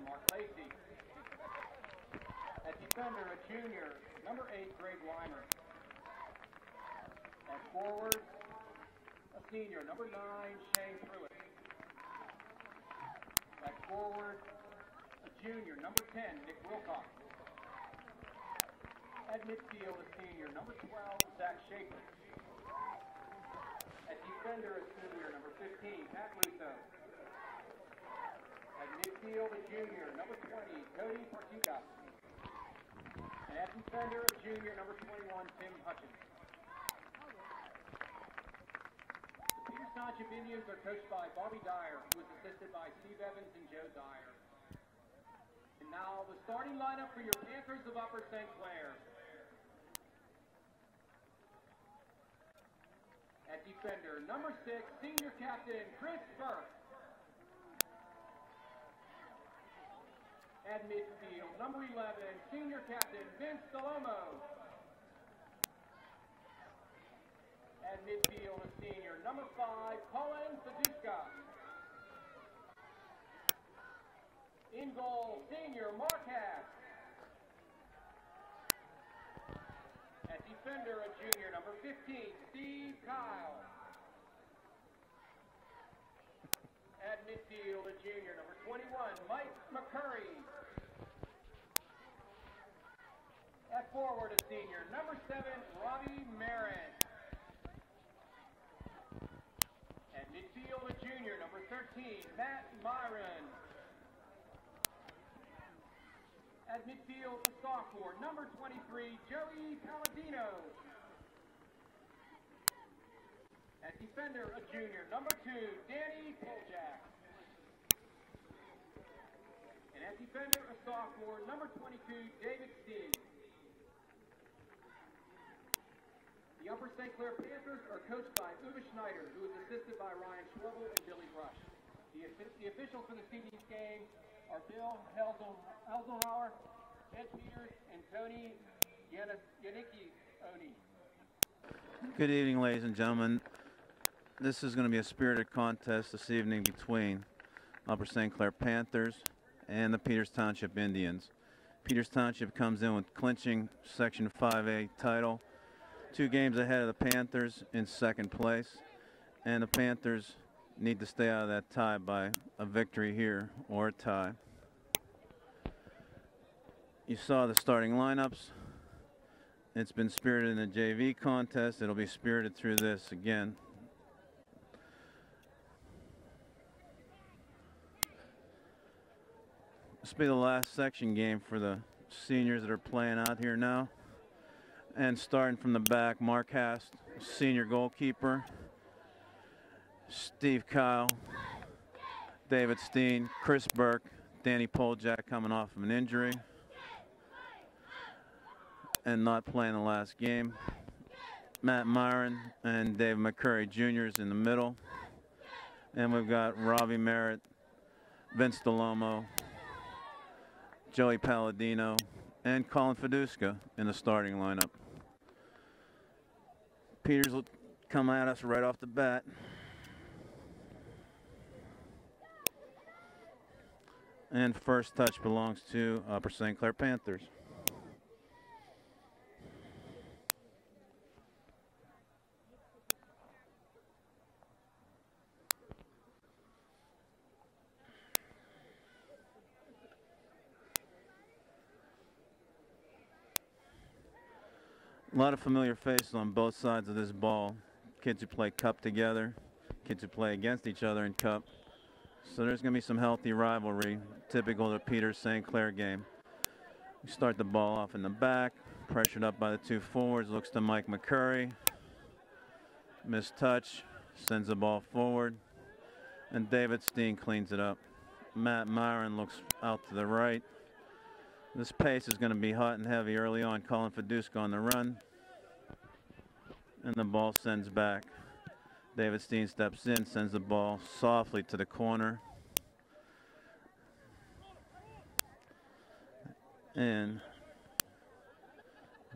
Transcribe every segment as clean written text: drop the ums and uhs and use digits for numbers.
Mark Lacey. At defender, a junior, number 8, Greg Weimer. At forward, a senior, number 9, Shane Pruitt. At forward, a junior, number 10, Nick Wilcox. At midfield, a senior, number 12, Zach Schaefer. At defender, a senior, number 15, Pat Russo. At midfield, a junior, number 20, Cody Portuga. And at defender, a junior, number 21, Tim Hutchins. The Peters Township Indians are coached by Bobby Dyer, who is assisted by Steve Evans and Joe Dyer. And now the starting lineup for your Panthers of Upper St. Clair. At defender, number 6, senior captain, Chris Burke. At midfield, number 11, senior captain, Vince Delomo. At midfield, a senior, number 5, Colin Faduska. In goal, senior, Mark Hass. At defender, a junior, number 15, Steve Kyle. At midfield, a junior, number 21, Mike McCurry. At forward, a senior, number 7, Robbie Merritt. At midfield, a junior, number 13, Matt Myron. At midfield, a sophomore, number 23, Joey Palladino. At defender, a junior, number 2, Danny Poljak. And at defender, a sophomore, number 22, David Steen. The Upper St. Clair Panthers are coached by Uwe Schneider, who is assisted by Ryan Schwebel and Billy Rush. The officials for this evening's game are Bill Helsenhauer, Ed Peters, and Tony Yannicki-Oni. Good evening, ladies and gentlemen. This is going to be a spirited contest this evening between Upper St. Clair Panthers and the Peters Township Indians. Peters Township comes in with clinching Section 5A title, 2 games ahead of the Panthers in second place, and the Panthers need to stay out of that tie by a victory here or a tie. You saw the starting lineups. It's been spirited in the JV contest. It'll be spirited through this again. This will be the last section game for the seniors that are playing out here now. And starting from the back, Mark Hast, senior goalkeeper. Steve Kyle, David Steen, Chris Burke, Danny Poljak coming off of an injury and not playing the last game. Matt Myron and Dave McCurry Jr. in the middle. And we've got Robbie Merritt, Vince Delomo, Joey Palladino, and Colin Faduska in the starting lineup. Peters will come at us right off the bat. And first touch belongs to Upper St. Clair Panthers. A lot of familiar faces on both sides of this ball. Kids who play cup together, kids who play against each other in cup. So there's going to be some healthy rivalry, typical of the Peters St. Clair game. We start the ball off in the back, pressured up by the 2 forwards, looks to Mike McCurry. Missed touch, sends the ball forward, and David Steen cleans it up. Matt Myron looks out to the right. This pace is going to be hot and heavy early on. Colin Faduska on the run. And the ball sends back. David Steen steps in, sends the ball softly to the corner. And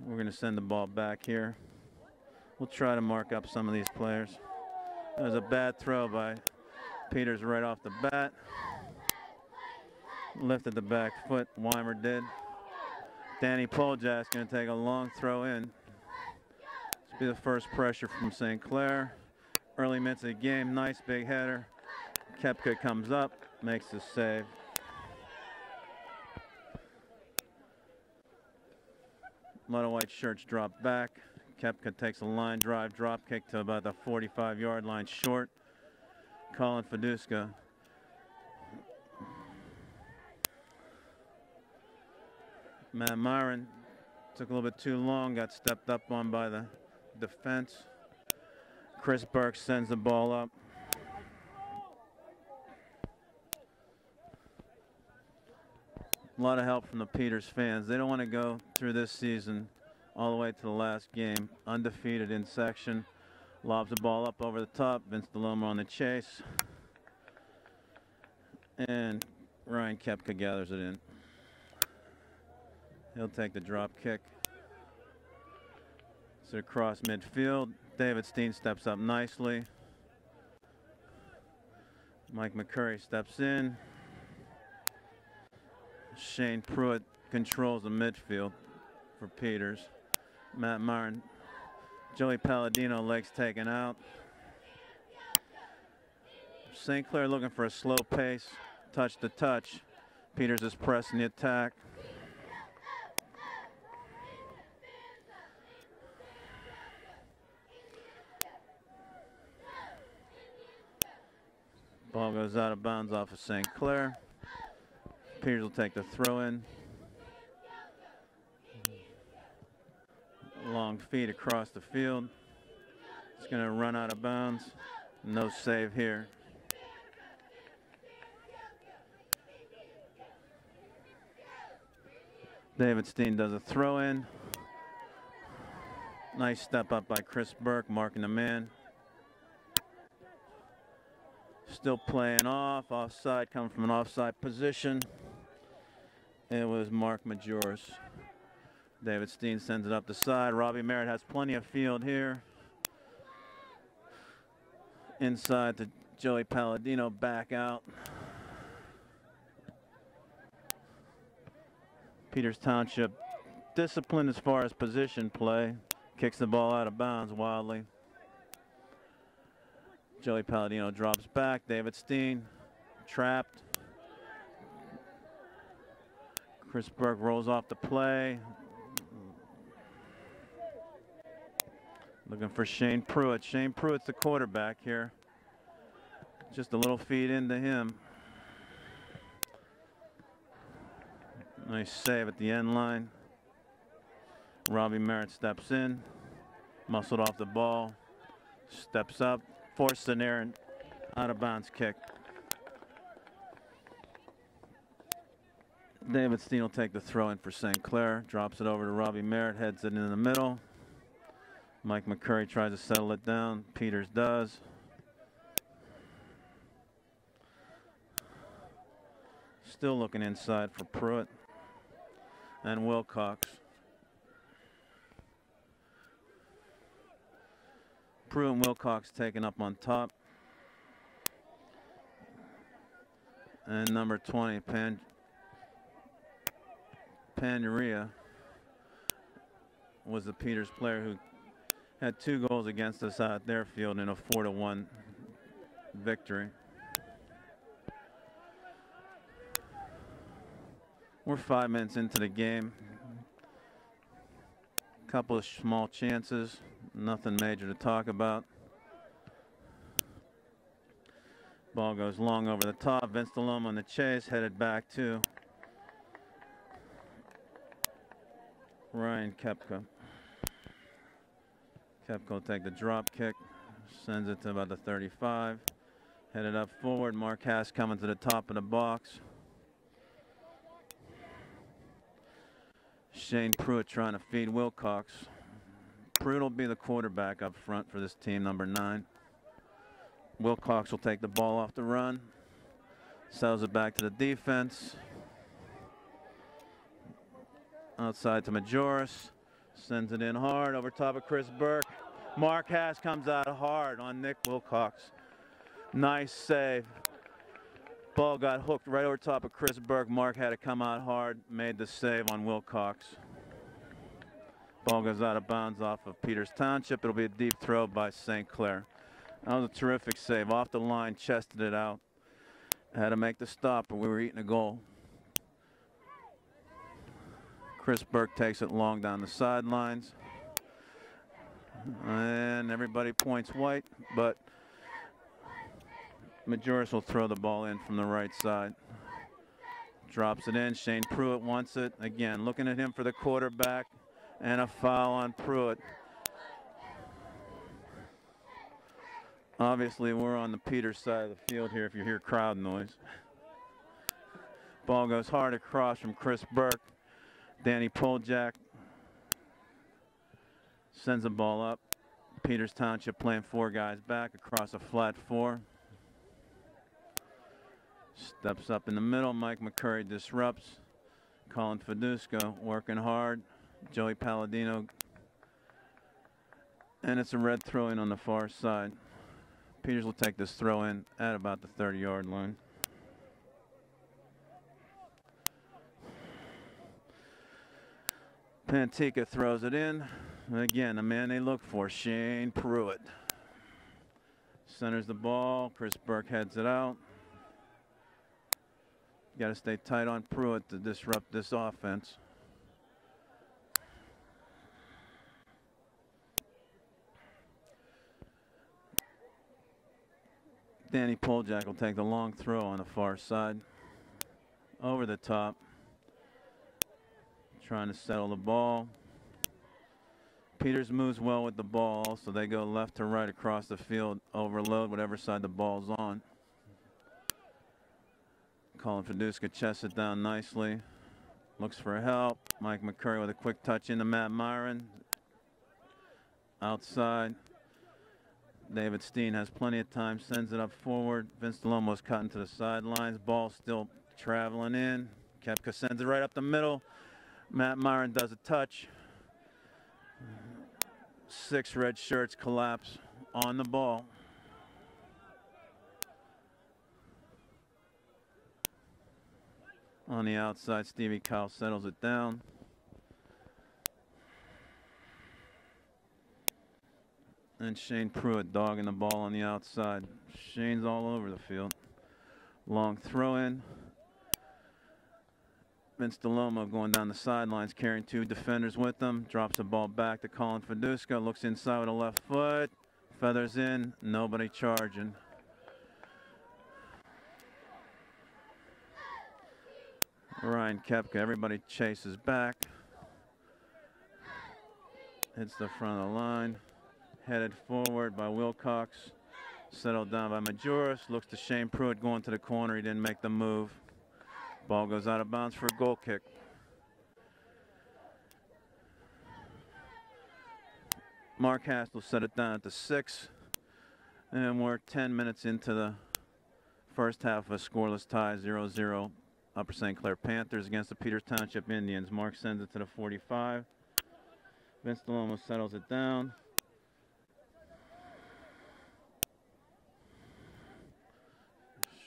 we're going to send the ball back here. We'll try to mark up some of these players. That was a bad throw by Peters right off the bat. Lifted the back foot, Weimer did. Danny Poljak's going to take a long throw in. This will be the first pressure from St. Clair. Early minutes of the game, nice big header. Koepka comes up, makes the save. A lot of white shirts drop back. Koepka takes a line drive, drop kick to about the 45-yard line short. Colin Fiduska. Matt Myron took a little bit too long, got stepped up on by the defense. Chris Burke sends the ball up. A lot of help from the Peters fans. They don't want to go through this season all the way to the last game. Undefeated in section. Lobs the ball up over the top. Vince DeLoma on the chase. And Ryan Koepka gathers it in. He'll take the drop kick. So across midfield. David Steen steps up nicely. Mike McCurry steps in. Shane Pruitt controls the midfield for Peters. Matt Myron. Joey Palladino, legs taken out. St. Clair looking for a slow pace, touch to touch. Peters is pressing the attack. Ball goes out of bounds off of St. Clair. Peters will take the throw in. Long feet across the field. It's going to run out of bounds. No save here. David Steen does a throw in. Nice step up by Chris Burke, marking the man. Still playing off, offside, coming from an offside position. It was Mark Majoris. David Steen sends it up the side. Robbie Merritt has plenty of field here. Inside to Joey Palladino, back out. Peters Township disciplined as far as position play. Kicks the ball out of bounds wildly. Joey Palladino drops back. David Steen trapped. Chris Burke rolls off the play. Looking for Shane Pruitt. Shane Pruitt's the quarterback here. Just a little feed into him. Nice save at the end line. Robbie Merritt steps in. Muscled off the ball. Steps up. Forced an errant out of bounds kick. David Steen will take the throw in for St. Clair. Drops it over to Robbie Merritt. Heads it in the middle. Mike McCurry tries to settle it down. Peters does. Still looking inside for Pruitt and Wilcox. Pruitt and Wilcox taken up on top. And number 20, Pandaria, was the Peters player who had 2 goals against us out at their field in a 4-1 victory. We're 5 minutes into the game. Couple of small chances, nothing major to talk about. Ball goes long over the top. Vince DeLoma on the chase, headed back to Ryan Koepka. Koepka will take the drop kick, sends it to about the 35. Headed up forward. Mark Haas coming to the top of the box. Shane Pruitt trying to feed Wilcox. Pruitt will be the quarterback up front for this team, number 9. Wilcox will take the ball off the run. Sells it back to the defense. Outside to Majoris. Sends it in hard over top of Chris Burke. Mark Haas comes out hard on Nick Wilcox. Nice save. Ball got hooked right over top of Chris Burke. Mark had to come out hard, made the save on Wilcox. Ball goes out of bounds off of Peters Township. It'll be a deep throw by St. Clair. That was a terrific save. Off the line, chested it out. Had to make the stop, but we were eating a goal. Chris Burke takes it long down the sidelines. And everybody points white, but Majoris will throw the ball in from the right side. Drops it in. Shane Pruitt wants it. Again, looking at him for the quarterback. And a foul on Pruitt. Obviously, we're on the Peters side of the field here if you hear crowd noise. Ball goes hard across from Chris Burke. Danny Poljak sends the ball up. Peters Township playing 4 guys back across a flat 4. Steps up in the middle. Mike McCurry disrupts. Colin Fidusco working hard. Joey Palladino. And it's a red throw in on the far side. Peters will take this throw in at about the 30-yard line. Pantica throws it in. Again, the man they look for, Shane Pruitt. Centers the ball. Chris Burke heads it out. Got to stay tight on Pruitt to disrupt this offense. Danny Poljak will take the long throw on the far side. Over the top. Trying to settle the ball. Peters moves well with the ball, so they go left to right across the field, overload whatever side the ball's on. Colin Fidusca chests it down nicely. Looks for help. Mike McCurry with a quick touch into Matt Myron. Outside. David Steen has plenty of time, sends it up forward. Vince DeLomo's cutting to the sidelines. Ball still traveling in. Koepka sends it right up the middle. Matt Myron does a touch. 6 red shirts collapse on the ball. On the outside, Stevie Kyle settles it down. And Shane Pruitt dogging the ball on the outside. Shane's all over the field. Long throw in. Vince DeLomo going down the sidelines, carrying 2 defenders with them. Drops the ball back to Colin Fidusca. Looks inside with a left foot. Feathers in. Nobody charging. Ryan Koepka. Everybody chases back. Hits the front of the line. Headed forward by Wilcox. Settled down by Majoris. Looks to Shane Pruitt going to the corner. He didn't make the move. Ball goes out of bounds for a goal kick. Mark Hastel set it down at the 6. And we're 10 minutes into the first half of a scoreless tie, 0-0. Upper St. Clair Panthers against the Peters Township Indians. Mark sends it to the 45. Vince DeLomo settles it down.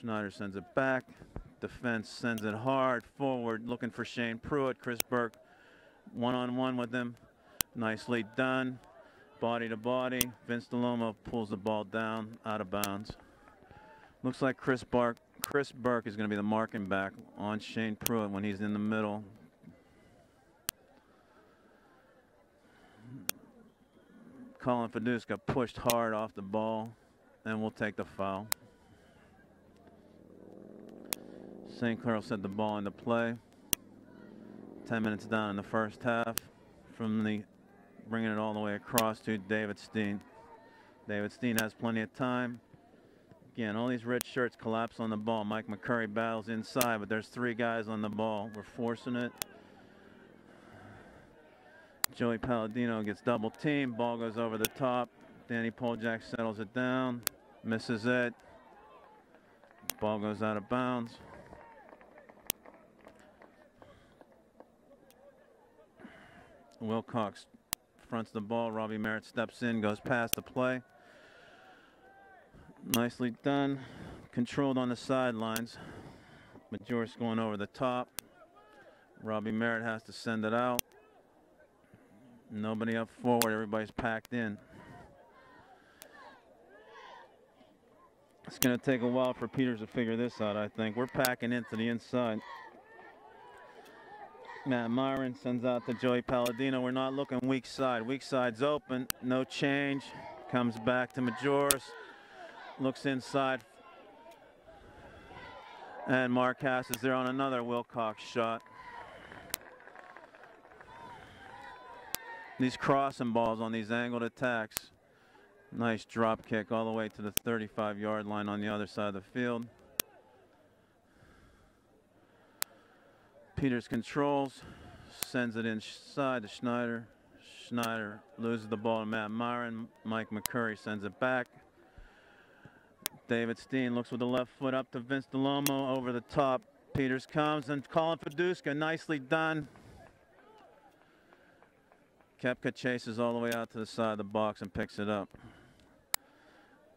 Schneider sends it back. Defense sends it hard forward, looking for Shane Pruitt. Chris Burke one-on-one with him. Nicely done. Body to body. Vince DeLomo pulls the ball down, out of bounds. Looks like Chris Burke is going to be the marking back on Shane Pruitt when he's in the middle. Colin Fidusca pushed hard off the ball, and we'll take the foul. St. Clair will set the ball into play. 10 minutes down in the first half. Bringing it all the way across to David Steen. David Steen has plenty of time. Again, all these red shirts collapse on the ball. Mike McCurry battles inside, but there's 3 guys on the ball. We're forcing it. Joey Palladino gets double teamed. Ball goes over the top. Danny Poljak settles it down. Misses it. Ball goes out of bounds. Wilcox fronts the ball. Robbie Merritt steps in, goes past the play. Nicely done. Controlled on the sidelines. Majoris going over the top. Robbie Merritt has to send it out. Nobody up forward. Everybody's packed in. It's going to take a while for Peters to figure this out, I think. We're packing into the inside. Matt Myron sends out to Joey Palladino. We're not looking weak side. Weak side's open. No change. Comes back to Majoris. Looks inside. And Marquez is there on another Wilcox shot. These crossing balls on these angled attacks. Nice drop kick all the way to the 35-yard line on the other side of the field. Peters controls, sends it inside to Schneider. Schneider loses the ball to Matt Myron. Mike McCurry sends it back. David Steen looks with the left foot up to Vince DeLomo over the top. Peters comes and Colin Fiduska, nicely done. Koepka chases all the way out to the side of the box and picks it up.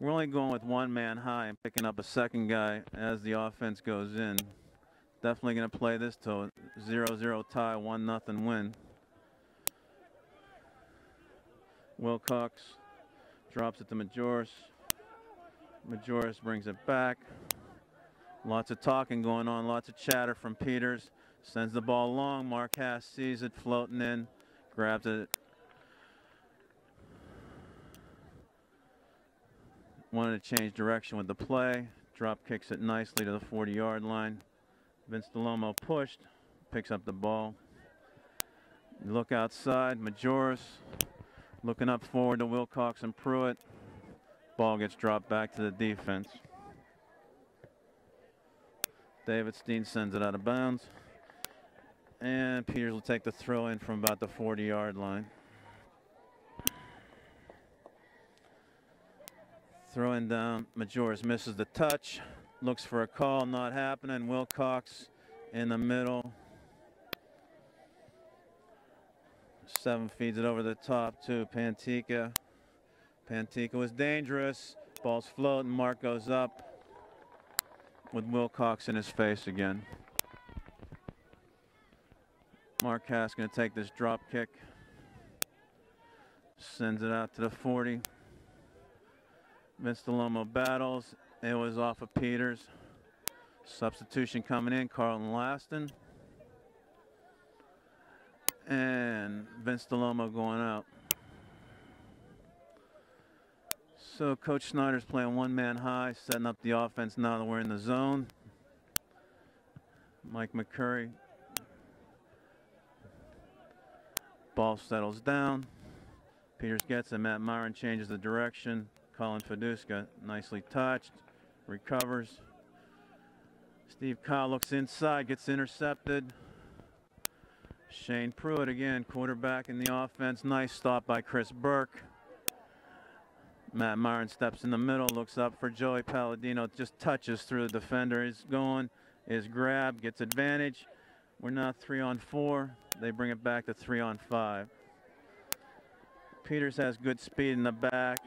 We're only going with one man high and picking up a second guy as the offense goes in. Definitely going to play this till a 0-0 tie, 1-0 win. Wilcox drops it to Majoris. Majoris brings it back. Lots of talking going on, lots of chatter from Peters. Sends the ball long. Marquez sees it floating in, grabs it. Wanted to change direction with the play. Drop kicks it nicely to the 40-yard line. Vince DeLomo pushed, picks up the ball. Look outside, Majoris looking up forward to Wilcox and Pruitt. Ball gets dropped back to the defense. David Steen sends it out of bounds. And Peters will take the throw in from about the 40-yard line. Throwing down, Majoris misses the touch. Looks for a call, not happening. Wilcox in the middle. 7 feeds it over the top to Pantica. Pantica was dangerous. Ball's floating. Mark goes up with Wilcox in his face again. Marquez going to take this drop kick. Sends it out to the 40. Vince DeLomo battles. It was off of Peters. Substitution coming in, Carlton Laston. And Vince DeLomo going out. So Coach Snyder's playing one man high, setting up the offense now that we're in the zone. Mike McCurry. Ball settles down. Peters gets it. Matt Myron changes the direction. Colin Fiduska nicely touched. Recovers. Steve Kyle looks inside, gets intercepted. Shane Pruitt again, quarterback in the offense. Nice stop by Chris Burke. Matt Myron steps in the middle, looks up for Joey Palladino, just touches through the defender. He's going, is grabbed, gets advantage. We're now 3-on-4. They bring it back to 3-on-5. Peters has good speed in the back.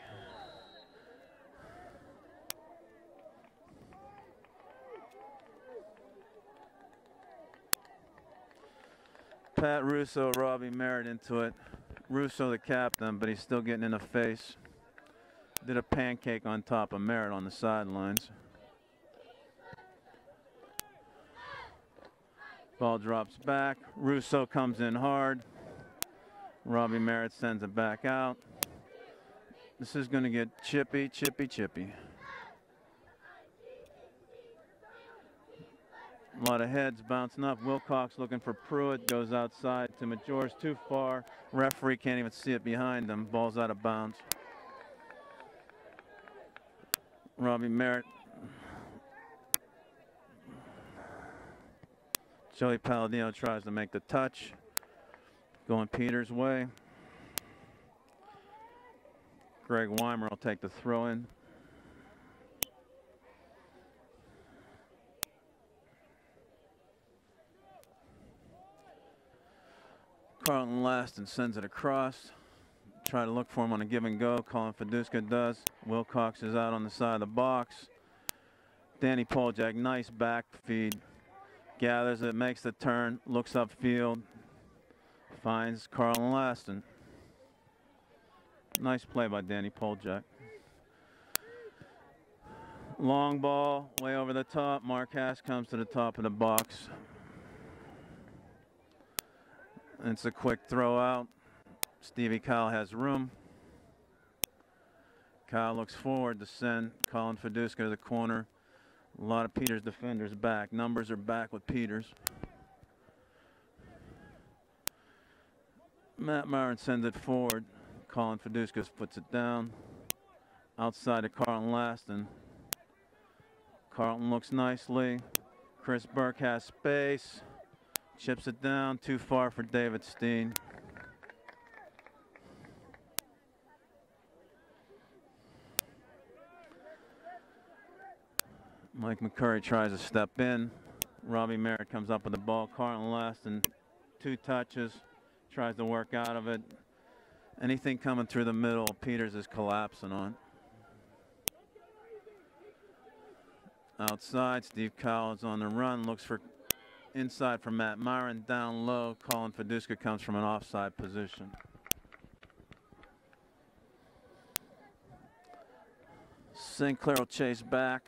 Pat Russo, Robbie Merritt into it. Russo the captain, but he's still getting in the face. Did a pancake on top of Merritt on the sidelines. Ball drops back. Russo comes in hard. Robbie Merritt sends it back out. This is going to get chippy, chippy, chippy. A lot of heads bouncing up. Wilcox looking for Pruitt. Goes outside to Majoris. Too far. Referee can't even see it behind him. Ball's out of bounds. Robbie Merritt. Joey Palladino tries to make the touch. Going Peters' way. Greg Weimer will take the throw in. Carlton Laston sends it across. Try to look for him on a give and go. Colin Fiduska does. Wilcox is out on the side of the box. Danny Poljak, nice back feed. Gathers it, makes the turn, looks upfield, finds Carlton Laston. Nice play by Danny Poljak. Long ball, way over the top. Marquez comes to the top of the box. It's a quick throw out. Stevie Kyle has room. Kyle looks forward to send Colin Fiduska to the corner. A lot of Peters defenders back. Numbers are back with Peters. Matt Myron sends it forward. Colin Fiduska puts it down. Outside of Carlton Laston. Carlton looks nicely. Chris Burke has space. Chips it down. Too far for David Steen. Mike McCurry tries to step in. Robbie Merritt comes up with the ball. Carlton Laston, 2 touches, tries to work out of it. Anything coming through the middle, Peters is collapsing on. Outside, Steve Kyle is on the run, looks for inside for Matt Myron. Down low, Colin Fiduska comes from an offside position. St. Clair will chase back.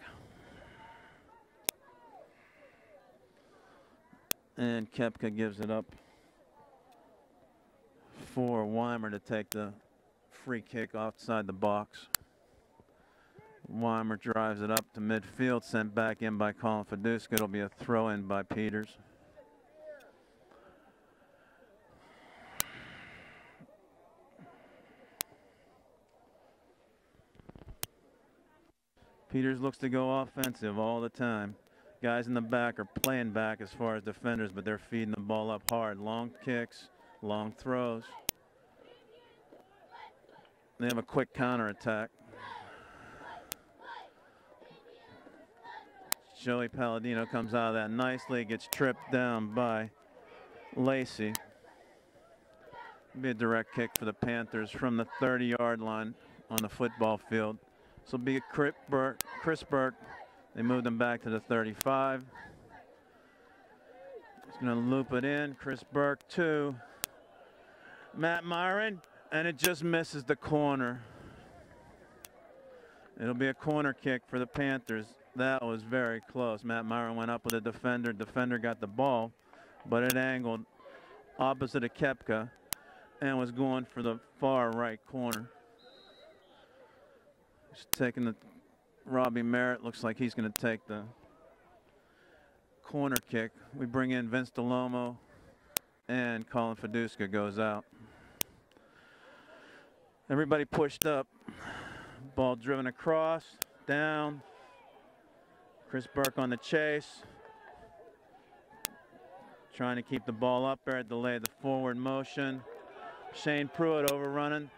And Koepka gives it up for Weimer to take the free kick outside the box. Weimer drives it up to midfield, sent back in by Colin Fiduska. It'll be a throw in by Peters. Peters looks to go offensive all the time. Guys in the back are playing back as far as defenders, but they're feeding the ball up hard. Long kicks, long throws. They have a quick counterattack. Joey Palladino comes out of that nicely, gets tripped down by Lacey. Be a direct kick for the Panthers from the 30-yard line on the football field. This will be Chris Burke. They moved him back to the 35. He's going to loop it in. Chris Burke to Matt Myron, and it just misses the corner. It'll be a corner kick for the Panthers. That was very close. Matt Myron went up with a defender. Defender got the ball, but it angled opposite of Koepka and was going for the far right corner. He's taking the Robbie Merritt. Looks like he's going to take the corner kick. We bring in Vince DeLomo, and Colin Fiduska goes out. Everybody pushed up. Ball driven across, down. Chris Burke on the chase. Trying to keep the ball up there, delay the forward motion. Shane Pruitt overrunning.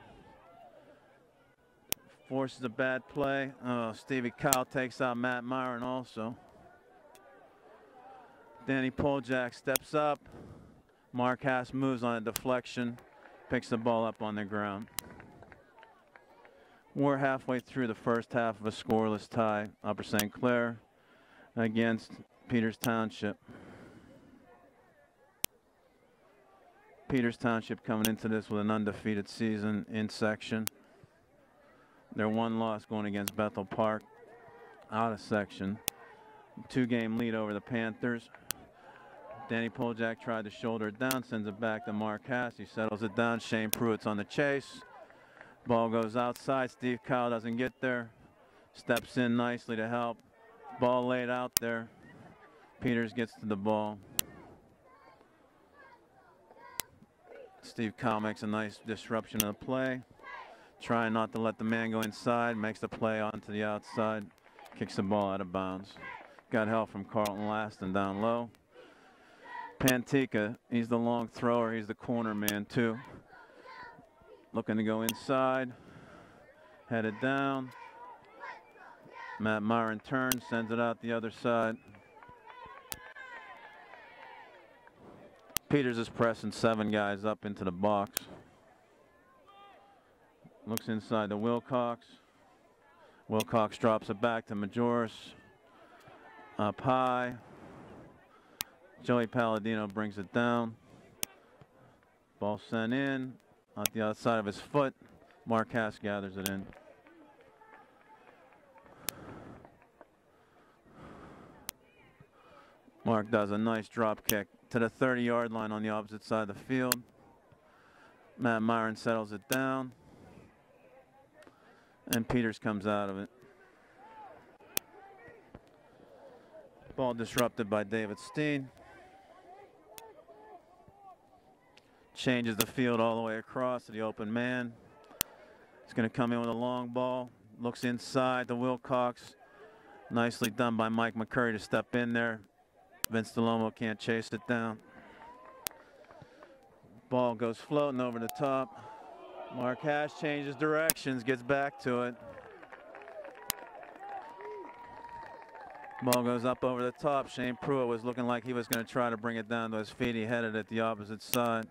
Forces a bad play. Oh, Stevie Kyle takes out Matt Myron also. Danny Poljak steps up. Mark Haas moves on a deflection. Picks the ball up on the ground. We're halfway through the first half of a scoreless tie. Upper St. Clair against Peters Township. Peters Township coming into this with an undefeated season in section. Their one loss going against Bethel Park out of section. 2-game lead over the Panthers. Danny Poljak tried to shoulder it down, sends it back to Mark Haas. He settles it down. Shane Pruitt's on the chase. Ball goes outside. Steve Kyle doesn't get there. Steps in nicely to help. Ball laid out there. Peters gets to the ball. Steve Kyle makes a nice disruption of the play. Trying not to let the man go inside. Makes the play onto the outside. Kicks the ball out of bounds. Got help from Carlton Laston down low. Pantika, he's the long thrower. He's the corner man too. Looking to go inside. Headed down. Matt Myron turns, sends it out the other side. Peters is pressing 7 guys up into the box. Looks inside to Wilcox. Wilcox drops it back to Majoris. Up high. Joey Palladino brings it down. Ball sent in. On the outside of his foot. Mark Hass gathers it in. Mark does a nice drop kick to the 30-yard line on the opposite side of the field. Matt Myron settles it down. And Peters comes out of it. Ball disrupted by David Steen. Changes the field all the way across to the open man. He's going to come in with a long ball. Looks inside to Wilcox. Nicely done by Mike McCurry to step in there. Vince DeLomo can't chase it down. Ball goes floating over the top. Mark Hash changes directions, gets back to it. Ball goes up over the top. Shane Pruitt was looking like he was going to try to bring it down to his feet. He headed it the opposite side.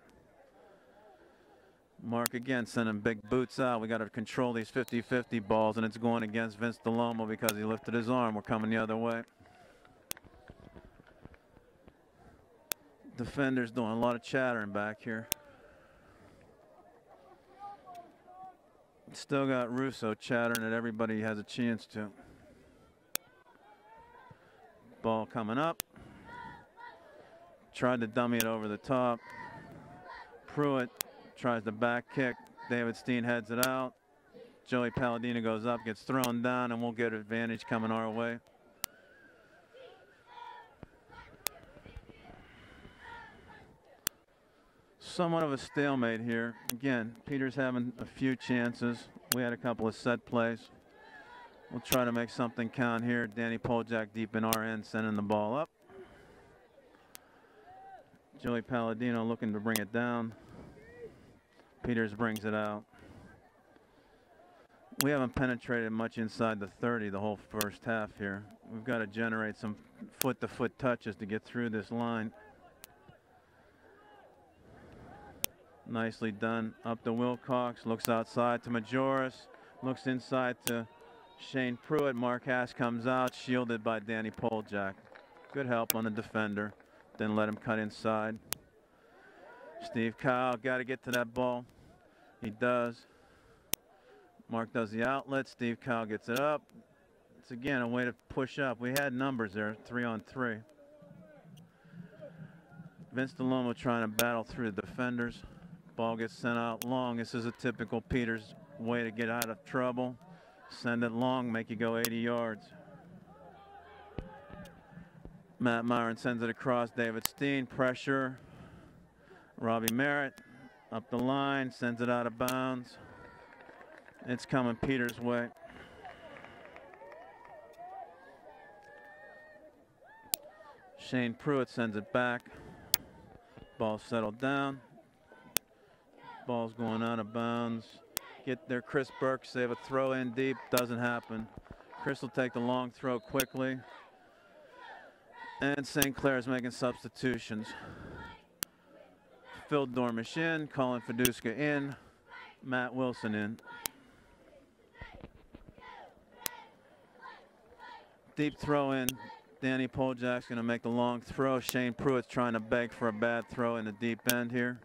Mark again sending big boots out. We got to control these 50-50 balls, and it's going against Vince DeLomo because he lifted his arm. We're coming the other way. Defenders doing a lot of chattering back here. Still got Russo chattering that everybody has a chance to. Ball coming up. Tried to dummy it over the top. Pruitt tries the back kick. David Steen heads it out. Joey Palladino goes up, gets thrown down, and we'll get advantage coming our way. Somewhat of a stalemate here. Again, Peters having a few chances. We had a couple of set plays. We'll try to make something count here. Danny Poljak deep in our end, sending the ball up. Joey Palladino looking to bring it down. Peters brings it out. We haven't penetrated much inside the 30 the whole first half here. We've got to generate some foot-to-foot touches to get through this line. Nicely done. Up to Wilcox. Looks outside to Majoris. Looks inside to Shane Pruitt. Mark Hass comes out, shielded by Danny Poljak. Good help on the defender. Didn't let him cut inside. Steve Kyle got to get to that ball. He does. Mark does the outlet. Steve Kyle gets it up. It's again a way to push up. We had numbers there, 3-on-3. Vince DeLomo trying to battle through the defenders. Ball gets sent out long. This is a typical Peters way to get out of trouble. Send it long, make you go 80 yards. Matt Myron sends it across. David Steen, pressure. Robbie Merritt up the line, sends it out of bounds. It's coming Peters' way. Shane Pruitt sends it back. Ball settled down. Ball's going out of bounds. Get there, Chris Burke. They have a throw in deep. Doesn't happen. Chris will take the long throw quickly. And St. Clair's making substitutions. Phil Dormish in. Colin Fiduska in. Matt Wilson in. Deep throw in. Danny Poljak's going to make the long throw. Shane Pruitt's trying to beg for a bad throw in the deep end here.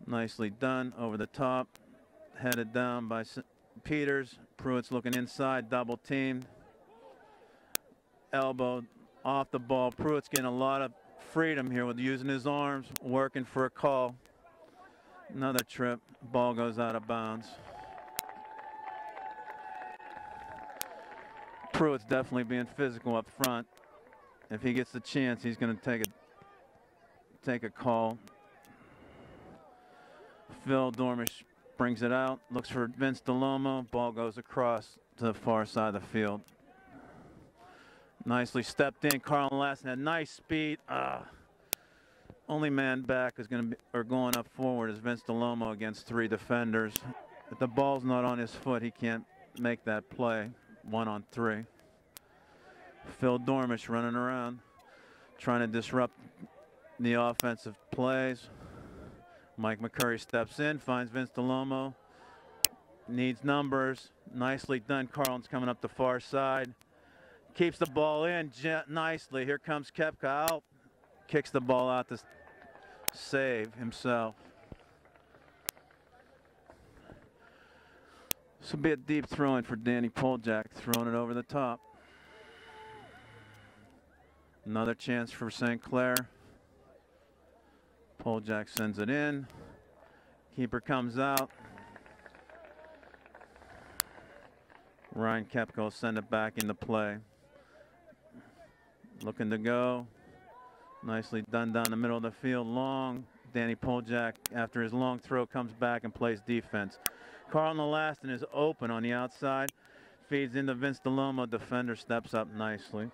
Nicely done over the top. Headed down by Peters. Pruitt's looking inside, double teamed. Elbow off the ball. Pruitt's getting a lot of freedom here with using his arms, working for a call. Another trip. Ball goes out of bounds. Pruitt's definitely being physical up front. If he gets the chance, he's going to take a call. Phil Dormish brings it out, looks for Vince DeLomo. Ball goes across to the far side of the field. Nicely stepped in. Carl Lassen had nice speed. Only man back is going to be, or going up forward, is Vince DeLomo against 3 defenders. If the ball's not on his foot, he can't make that play. 1-on-3. Phil Dormish running around, trying to disrupt the offensive plays. Mike McCurry steps in, finds Vince DeLomo. Needs numbers. Nicely done. Carlin's coming up the far side. Keeps the ball in nicely. Here comes Koepka out. Kicks the ball out to save himself. This will be a deep throw in for Danny Poljak, throwing it over the top. Another chance for St. Clair. Poljak sends it in. Keeper comes out. Ryan Koepka will send it back into play. Looking to go. Nicely done down the middle of the field. Long. Danny Poljak, after his long throw, comes back and plays defense. Carlton Elaston is open on the outside. Feeds into Vince DeLomo. Defender steps up nicely.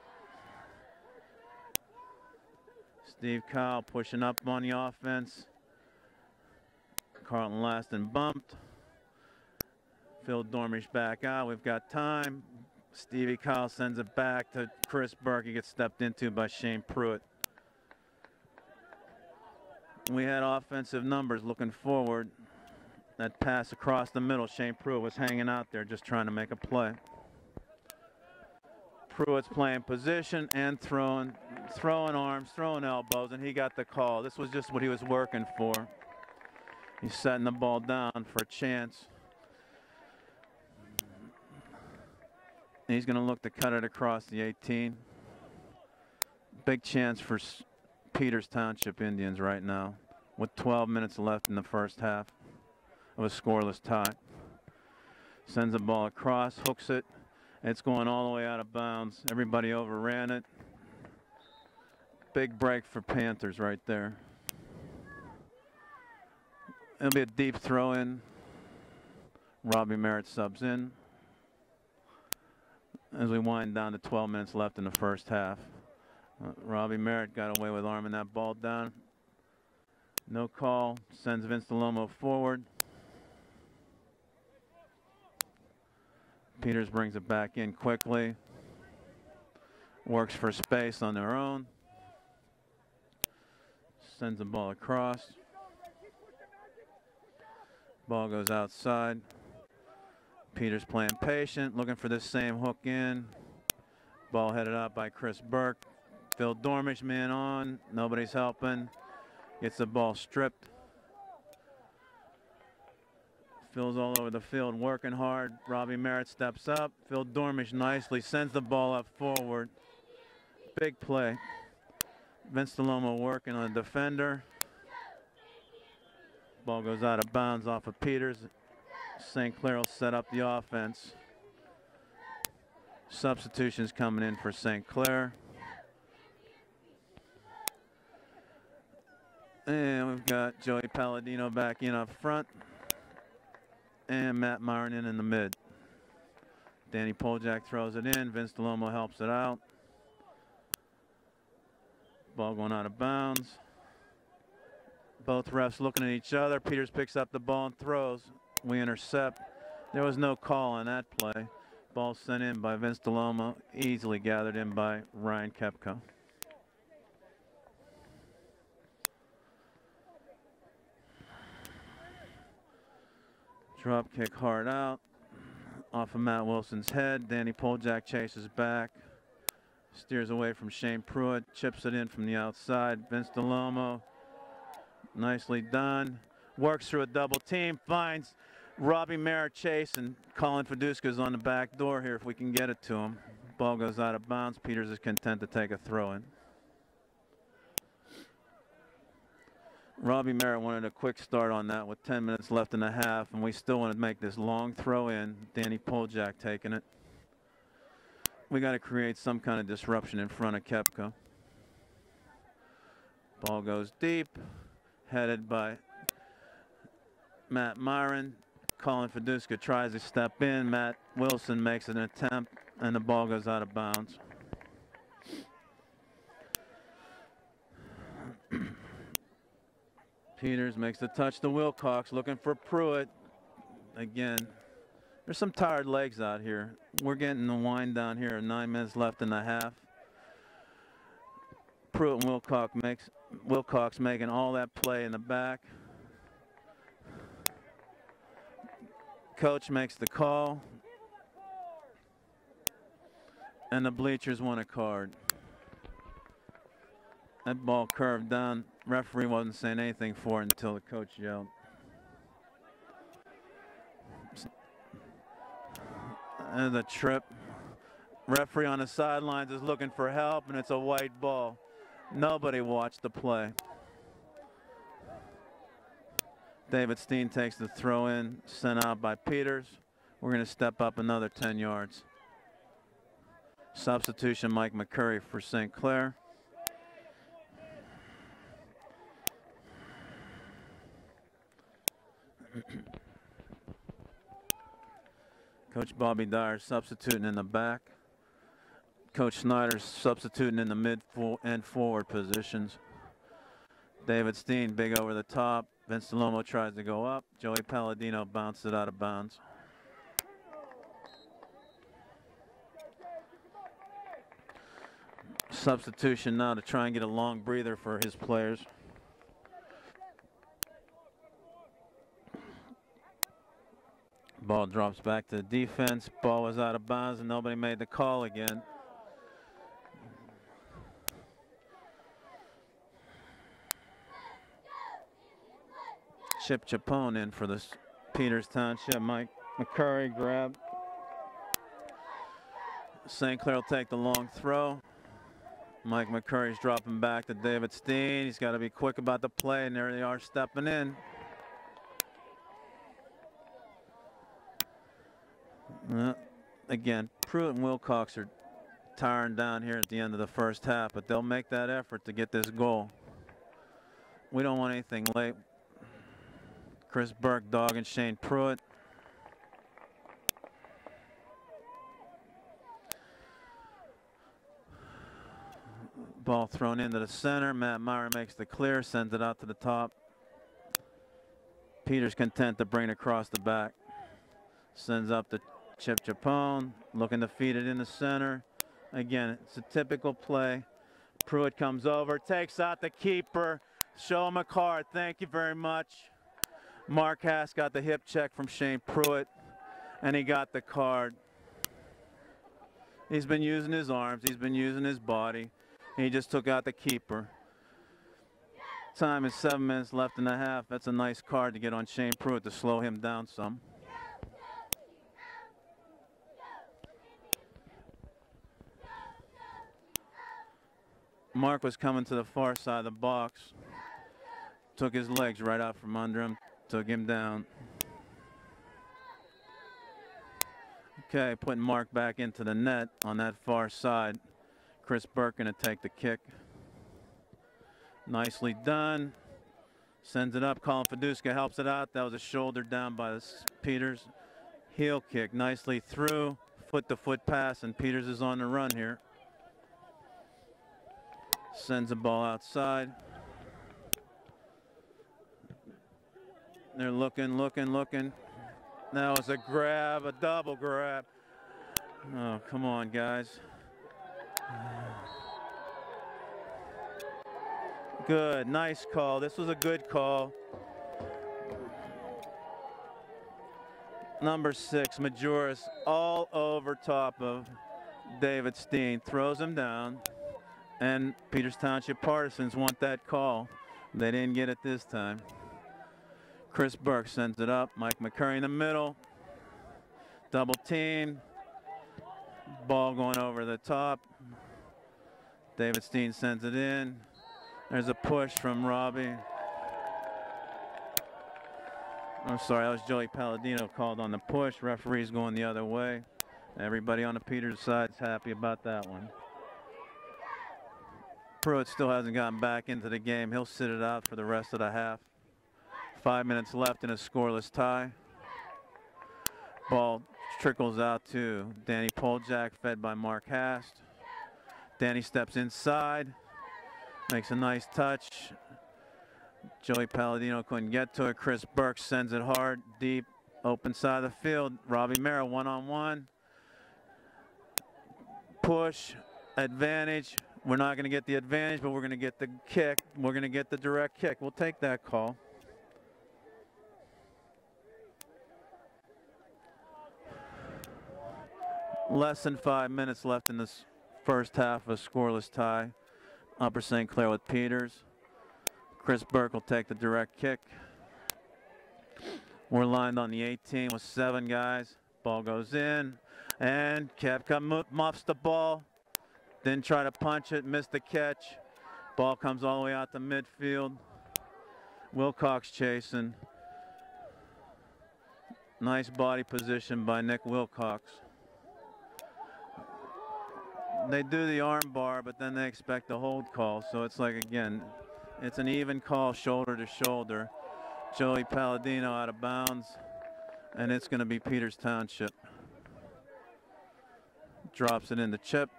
Steve Kyle pushing up on the offense. Carlton Elaston bumped. Phil Dormish back out. We've got time. Stevie Kyle sends it back to Chris Burke. He gets stepped into by Shane Pruitt. We had offensive numbers looking forward. That pass across the middle. Shane Pruitt was hanging out there just trying to make a play. Pruitt's playing position and throwing arms, throwing elbows, and he got the call. This was just what he was working for. He's setting the ball down for a chance. And he's going to look to cut it across the 18. Big chance for Peters Township Indians right now with 12 minutes left in the first half of a scoreless tie. Sends the ball across, hooks it. It's going all the way out of bounds. Everybody overran it. Big break for Panthers right there. It'll be a deep throw in. Robbie Merritt subs in as we wind down to 12 minutes left in the first half. Robbie Merritt got away with arming that ball down. No call. Sends Vince DeLomo forward. Peters brings it back in quickly. Works for space on their own. Sends the ball across. Ball goes outside. Peters playing patient, looking for this same hook in. Ball headed out by Chris Burke. Phil Dormish, man on. Nobody's helping. Gets the ball stripped. Phil's all over the field working hard. Robbie Merritt steps up. Phil Dormish nicely sends the ball up forward. Big play. Vince DeLomo working on a defender. Ball goes out of bounds off of Peters. St. Clair will set up the offense. Substitutions coming in for St. Clair. And we've got Joey Palladino back in up front. And Matt Myron in the mid. Danny Poljak throws it in. Vince DeLomo helps it out. Ball going out of bounds. Both refs looking at each other. Peters picks up the ball and throws. We intercept. There was no call on that play. Ball sent in by Vince DeLomo. Easily gathered in by Ryan Koepka. Drop kick hard out. Off of Matt Wilson's head. Danny Poljak chases back. Steers away from Shane Pruitt. Chips it in from the outside. Vince DeLomo. Nicely done. Works through a double team. Finds Robbie Merritt chasing. Colin Fiduska's on the back door here if we can get it to him. Ball goes out of bounds. Peters is content to take a throw in. Robbie Merritt wanted a quick start on that with 10 minutes left in the half, and we still want to make this long throw in. Danny Poljak taking it. We got to create some kind of disruption in front of Koepka. Ball goes deep, headed by Matt Myron. Colin Fiduska tries to step in. Matt Wilson makes an attempt, and the ball goes out of bounds. Peters makes the touch to Wilcox, looking for Pruitt. Again, there's some tired legs out here. We're getting the wind down here. 9 minutes left in the half. Pruitt and Wilcox making all that play in the back. Coach makes the call. And the bleachers want a card. That ball curved down. Referee wasn't saying anything for it until the coach yelled. And the trip. Referee on the sidelines is looking for help, and it's a white ball. Nobody watched the play. David Steen takes the throw in, sent out by Peters. We're going to step up another 10 yards. Substitution, Mike McCurry for St. Clair. Coach Bobby Dyer substituting in the back. Coach Snyder's substituting in the mid and forward positions. David Steen big over the top. Vince Delomo tries to go up. Joey Palladino bounced it out of bounds. Substitution now to try and get a long breather for his players. Ball drops back to the defense. Ball was out of bounds and nobody made the call again. Chip Chapone in for the Peters Township. Mike McCurry grab. St. Clair will take the long throw. Mike McCurry's dropping back to David Steen. He's got to be quick about the play, and there they are stepping in. Again, Pruitt and Wilcox are tiring down here at the end of the first half, but they'll make that effort to get this goal. We don't want anything late. Chris Burke dogging Shane Pruitt. Ball thrown into the center. Matt Meyer makes the clear, sends it out to the top. Peters content to bring it across the back. Sends up to Chip Chapone, looking to feed it in the center. Again, it's a typical play. Pruitt comes over, takes out the keeper. Show him a card. Thank you very much. Mark Haas got the hip check from Shane Pruitt, and he got the card. He's been using his arms. He's been using his body. He just took out the keeper. Time is 7 minutes left in the half. That's a nice card to get on Shane Pruitt to slow him down some. Mark was coming to the far side of the box. Took his legs right out from under him. Took him down. Okay, putting Mark back into the net on that far side. Chris Burke going to take the kick. Nicely done. Sends it up. Colin Fiduska helps it out. That was a shoulder down by Peters. Heel kick nicely through. Foot-to-foot pass, and Peters is on the run here. Sends the ball outside. They're looking. Now it's a grab, a double grab. Oh, come on, guys. Good, nice call. This was a good call. Number 6, Majoris, all over top of David Steen. Throws him down. And Peters Township Partisans want that call. They didn't get it this time. Chris Burke sends it up. Mike McCurry in the middle. Double team. Ball going over the top. David Steen sends it in. There's a push from Robbie. I'm sorry, that was Joey Palladino called on the push. Referee's going the other way. Everybody on the Peters side's happy about that one. Pruitt still hasn't gotten back into the game. He'll sit it out for the rest of the half. 5 minutes left in a scoreless tie. Ball trickles out to Danny Poljak, fed by Mark Hast. Danny steps inside, makes a nice touch. Joey Palladino couldn't get to it. Chris Burke sends it hard, deep, open side of the field. Robbie Merrill one-on-one. Push, advantage. We're not going to get the advantage, but we're going to get the kick. We're going to get the direct kick. We'll take that call. Less than 5 minutes left in this first half, a scoreless tie. Upper St. Clair with Peters. Chris Burke will take the direct kick. We're lined on the 18 with 7 guys. Ball goes in, and Kepka muffs the ball. Didn't try to punch it, missed the catch. Ball comes all the way out to midfield. Wilcox chasing. Nice body position by Nick Wilcox. They do the arm bar, but then they expect a hold call. So it's like, again, it's an even call, shoulder to shoulder. Joey Palladino out of bounds, and it's going to be Peters Township. Drops it into Chip.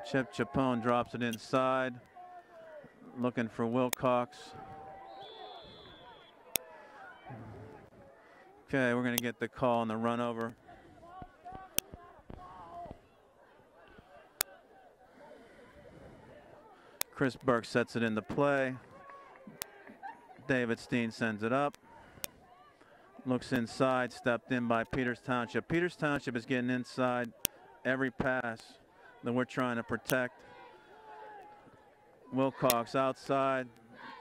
Chip Chapone drops it inside. Looking for Wilcox. Okay, we're going to get the call on the run over. Chris Burke sets it into play. David Steen sends it up. Looks inside, stepped in by Peters Township. Peters Township is getting inside every pass that we're trying to protect. Wilcox outside.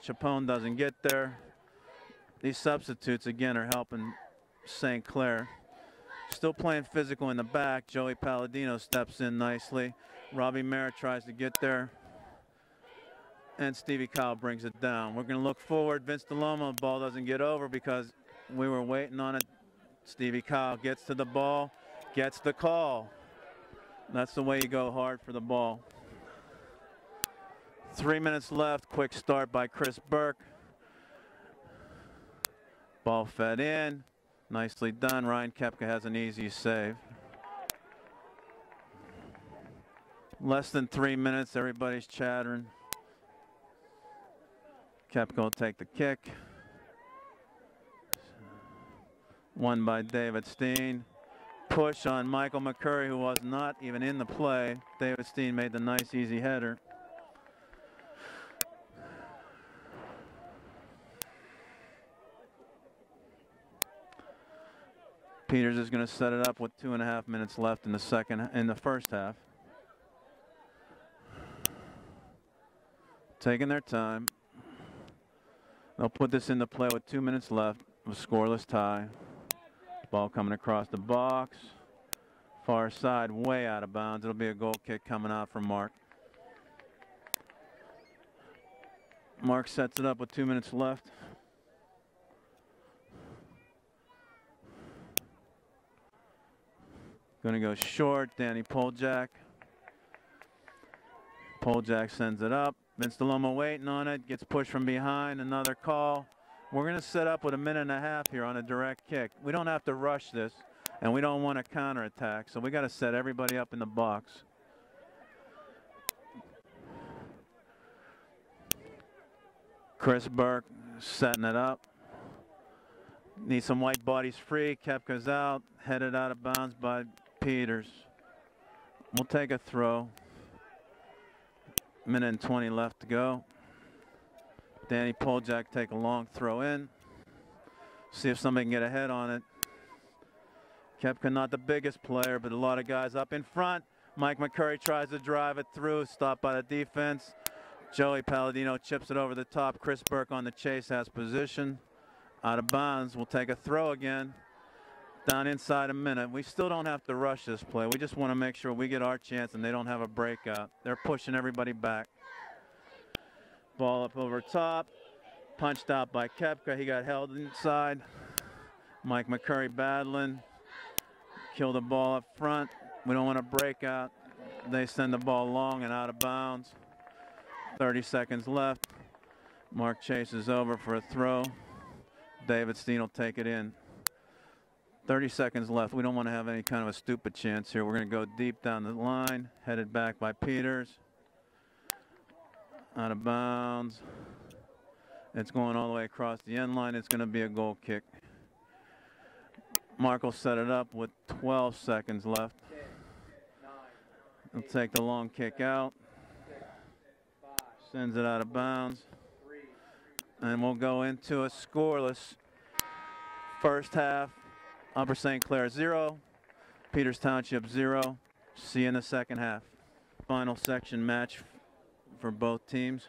Chapone doesn't get there. These substitutes, again, are helping St. Clair. Still playing physical in the back. Joey Palladino steps in nicely. Robbie Merritt tries to get there. And Stevie Kyle brings it down. We're going to look forward. Vince DeLoma, ball doesn't get over because we were waiting on it. Stevie Kyle gets to the ball, gets the call. That's the way you go hard for the ball. 3 minutes left. Quick start by Chris Burke. Ball fed in. Nicely done. Ryan Kepka has an easy save. Less than 3 minutes. Everybody's chattering. Kepka will take the kick. Won by David Steen. Push on Michael McCurry, who was not even in the play. David Steen made the nice, easy header. Peters is going to set it up with 2.5 minutes left in the first half. Taking their time. They'll put this into play with 2 minutes left. A scoreless tie. Ball coming across the box. Far side, way out of bounds. It'll be a goal kick coming out from Mark. Mark sets it up with 2 minutes left. Going to go short. Danny Poljak. Poljak sends it up. Vince DeLoma waiting on it. Gets pushed from behind. Another call. We're going to set up with 1.5 minutes here on a direct kick. We don't have to rush this, and we don't want to counterattack. So we got to set everybody up in the box. Chris Burke setting it up. Need some white bodies free. Kepka's out. Headed out of bounds by Peters. We'll take a throw. 1 minute and 20 left to go. Danny Poljak take a long throw in. See if somebody can get a head on it. Kepka not the biggest player, but a lot of guys up in front. Mike McCurry tries to drive it through. Stopped by the defense. Joey Palladino chips it over the top. Chris Burke on the chase has position. Out of bounds. We'll take a throw again. Down inside a minute. We still don't have to rush this play. We just want to make sure we get our chance and they don't have a breakout. They're pushing everybody back. Ball up over top. Punched out by Kepka. He got held inside. Mike McCurry battling. Kill the ball up front. We don't want to break out. They send the ball long and out of bounds. 30 seconds left. Mark chases over for a throw. David Steen will take it in. 30 seconds left. We don't want to have any kind of a stupid chance here. We're going to go deep down the line. Headed back by Peters. Out of bounds. It's going all the way across the end line. It's going to be a goal kick. Mark will set it up with 12 seconds left. He'll take the long kick out. Sends it out of bounds. And we'll go into a scoreless first half Upper St. Clair 0, Peters Township 0. See you in the second half. Final section match for both teams.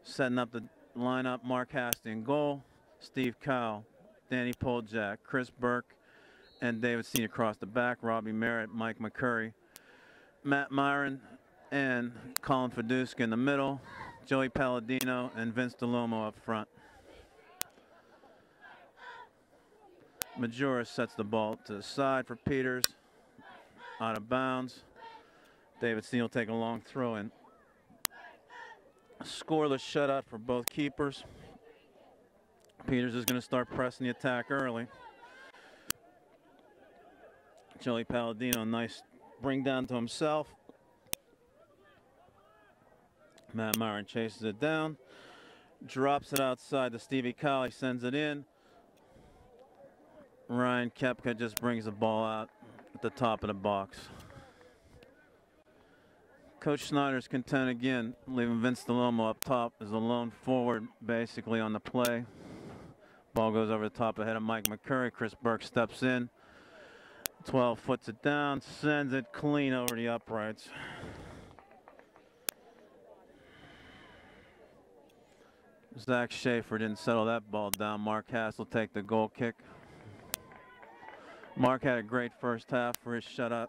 Setting up the lineup: Mark Hasty in goal, Steve Kyle, Danny Poljak, Chris Burke, and David Steen across the back, Robbie Merritt, Mike McCurry, Matt Myron, and Colin Fiduska in the middle, Joey Palladino and Vince DeLomo up front. Majoris sets the ball to the side for Peters, out of bounds. David Steen will take a long throw in. Scoreless shutout for both keepers. Peters is going to start pressing the attack early. Joey Palladino, nice bring down to himself. Matt Myron chases it down, drops it outside to Stevie Kyle. He sends it in. Ryan Koepka just brings the ball out at the top of the box. Coach Snyder's content again, leaving Vince DeLomo up top as a lone forward basically on the play. Ball goes over the top ahead of Mike McCurry. Chris Burke steps in. 12 foots it down, sends it clean over the uprights. Zach Schaefer didn't settle that ball down. Mark Hass will take the goal kick. Mark had a great first half for his shutout,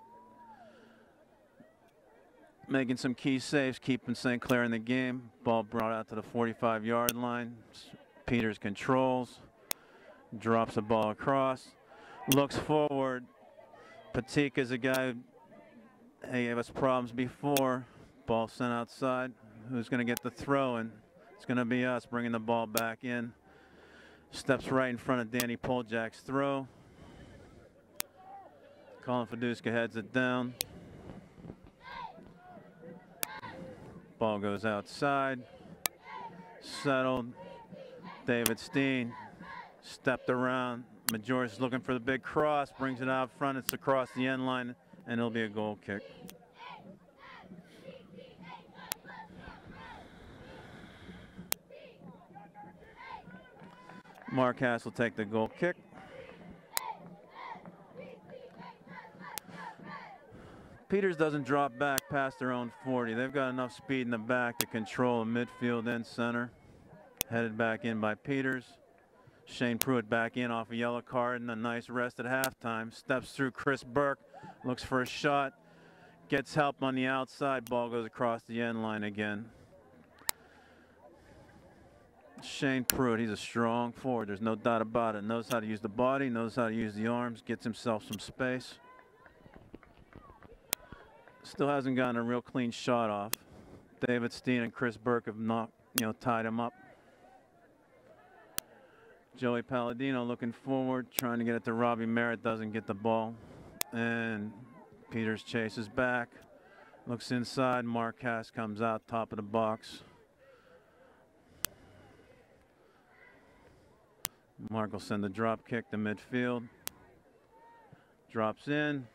making some key saves, keeping St. Clair in the game. Ball brought out to the 45-yard line. Peters controls, drops the ball across, looks forward. Patik is a guy who gave us problems before. Ball sent outside. Who's going to get the throw? And it's going to be us bringing the ball back in. Steps right in front of Danny Poljak's throw. Colin Fiduska heads it down. Ball goes outside. Settled. David Steen stepped around. Majoris looking for the big cross. Brings it out front. It's across the end line, and it'll be a goal kick. Mark Hass will take the goal kick. Peters doesn't drop back past their own 40. They've got enough speed in the back to control the midfield and center. Headed back in by Peters. Shane Pruitt back in off a yellow card and a nice rest at halftime. Steps through Chris Burke, looks for a shot, gets help on the outside. Ball goes across the end line again. Shane Pruitt, he's a strong forward. There's no doubt about it. Knows how to use the body, knows how to use the arms, gets himself some space. Still hasn't gotten a real clean shot off. David Steen and Chris Burke have not, tied him up. Joey Palladino looking forward, trying to get it to Robbie Merritt, doesn't get the ball. And Peters chases back, looks inside. Mark Hass comes out top of the box. Mark will send the drop kick to midfield. Drops in.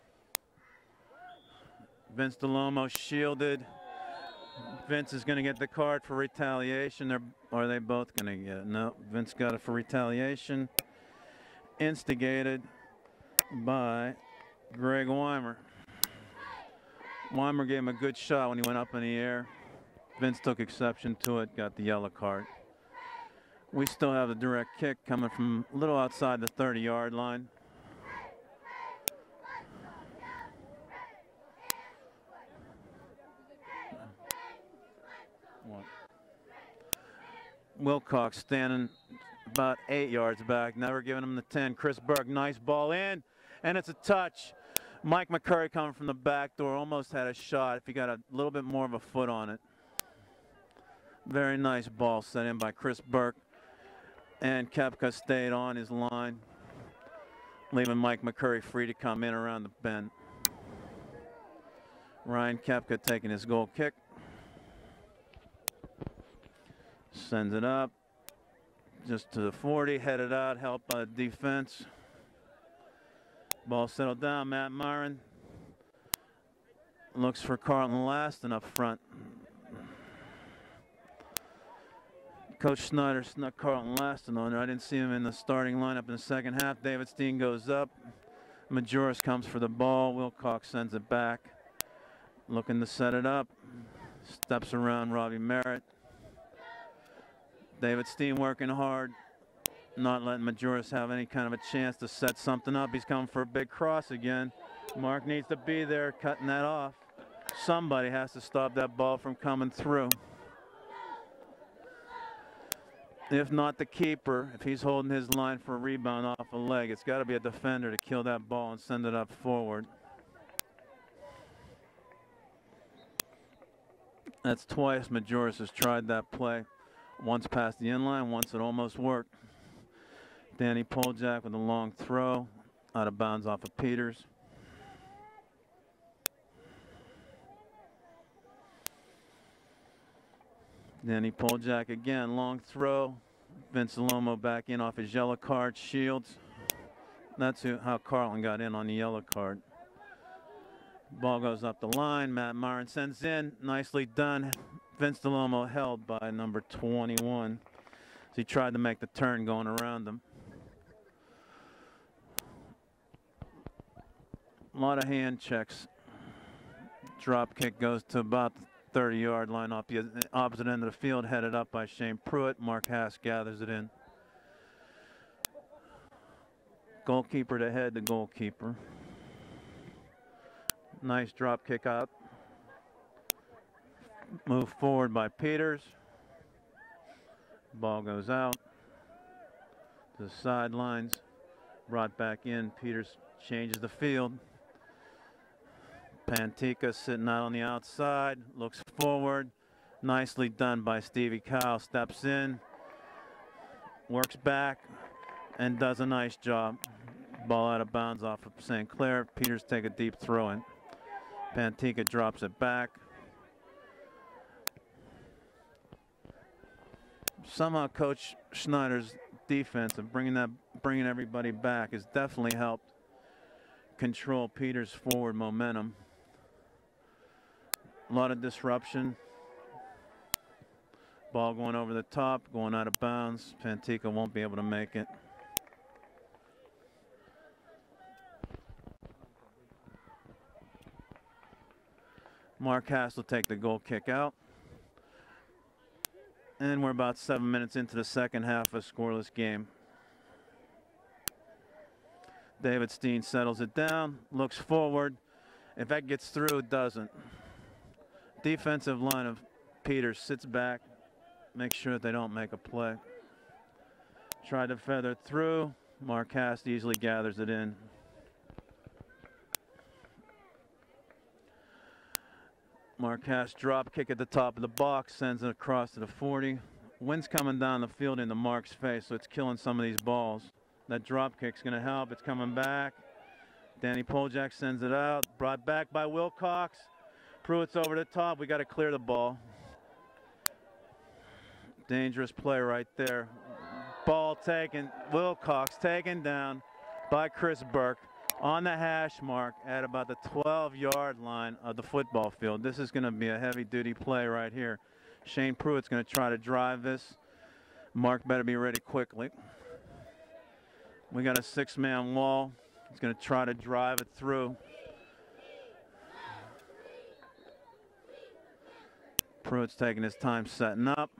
Vince DeLomo shielded. Vince is going to get the card for retaliation. Are they both going to get it? No, Vince got it for retaliation. Instigated by Greg Weimer. Weimer gave him a good shot when he went up in the air. Vince took exception to it, got the yellow card. We still have the direct kick coming from a little outside the 30-yard line. Wilcox standing about 8 yards back, never giving him the 10. Chris Burke, nice ball in, and it's a touch. Mike McCurry coming from the back door, almost had a shot if he got a little bit more of a foot on it. Very nice ball set in by Chris Burke, and Koepka stayed on his line, leaving Mike McCurry free to come in around the bend. Ryan Koepka taking his goal kick. Sends it up just to the 40, headed out, helped by the defense. Ball settled down. Matt Myron looks for Carlton Laston up front. Coach Snyder snuck Carlton Laston on there. I didn't see him in the starting lineup in the second half. David Steen goes up. Majoris comes for the ball. Wilcox sends it back. Looking to set it up. Steps around Robbie Merritt. David Steen working hard. Not letting Majoris have any kind of a chance to set something up. He's coming for a big cross again. Mark needs to be there, cutting that off. Somebody has to stop that ball from coming through. If not the keeper, if he's holding his line for a rebound off a leg, it's got to be a defender to kill that ball and send it up forward. That's twice Majoris has tried that play. Once past the inline, once it almost worked. Danny Poljak with a long throw, out of bounds off of Peters. Danny Poljak again, long throw. Vince Lomo back in off his yellow card. Shields. That's how Carlton got in on the yellow card. Ball goes up the line. Matt Myron sends in. Nicely done. Vince Lomo held by number 21. So he tried to make the turn going around him. A lot of hand checks. Drop kick goes to about the 30-yard line off the opposite end of the field, headed up by Shane Pruitt. Mark Haas gathers it in. Goalkeeper to head the goalkeeper. Nice drop kick out. Move forward by Peters. Ball goes out to the sidelines. Brought back in. Peters changes the field. Pantika sitting out on the outside. Looks forward. Nicely done by Stevie Kyle. Steps in. Works back. And does a nice job. Ball out of bounds off of St. Clair. Peters take a deep throw in. Pantika drops it back. Somehow Coach Schneider's defense of bringing everybody back has definitely helped control Peters' forward momentum. A lot of disruption. Ball going over the top, going out of bounds. Pantika won't be able to make it. Mark Haas will take the goal kick out. And we're about 7 minutes into the second half of a scoreless game. David Steen settles it down, looks forward. If that gets through, it doesn't. Defensive line of Peters sits back, makes sure that they don't make a play. Tried to feather through. Mark Haas easily gathers it in. Mark Haas drop kick at the top of the box, sends it across to the 40. Wind's coming down the field into Mark's face, so it's killing some of these balls. That drop kick's going to help. It's coming back. Danny Poljak sends it out. Brought back by Wilcox. Pruitt's over the top. We got to clear the ball. Dangerous play right there. Ball taken. Wilcox taken down by Chris Burke on the hash mark at about the 12-yard line of the football field. This is going to be a heavy-duty play right here. Shane Pruitt's going to try to drive this. Mark better be ready quickly. We got a 6-man wall. He's going to try to drive it through. Pruitt's taking his time setting up.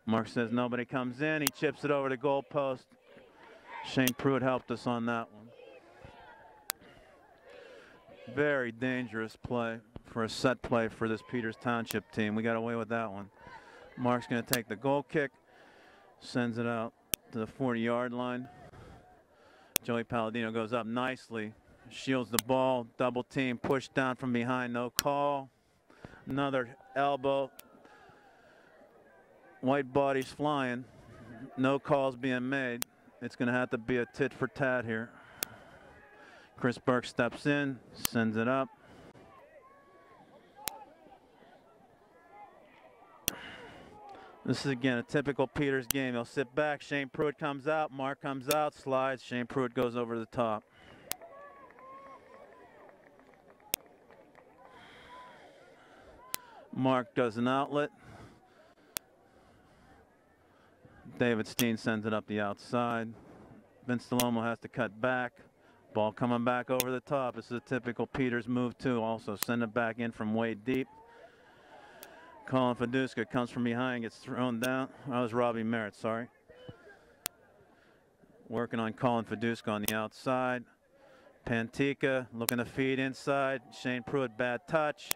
Mark says nobody comes in. He chips it over the goalpost. Shane Pruitt helped us on that one. Very dangerous play for a set play for this Peters Township team. We got away with that one. Mark's going to take the goal kick, sends it out to the 40-yard line. Joey Palladino goes up nicely, shields the ball, double team, pushed down from behind, no call. Another elbow. White bodies flying, no calls being made. It's going to have to be a tit for tat here. Chris Burke steps in, sends it up. This is again a typical Peters game. He'll sit back. Shane Pruitt comes out. Mark comes out, slides. Shane Pruitt goes over the top. Mark does an outlet. David Steen sends it up the outside. Vince DeLomo has to cut back. Ball coming back over the top. This is a typical Peters move too. Also send it back in from way deep. Colin Fiduska comes from behind, gets thrown down. That was Robbie Merritt, sorry. Working on Colin Fiduska on the outside. Pantika looking to feed inside. Shane Pruitt, bad touch.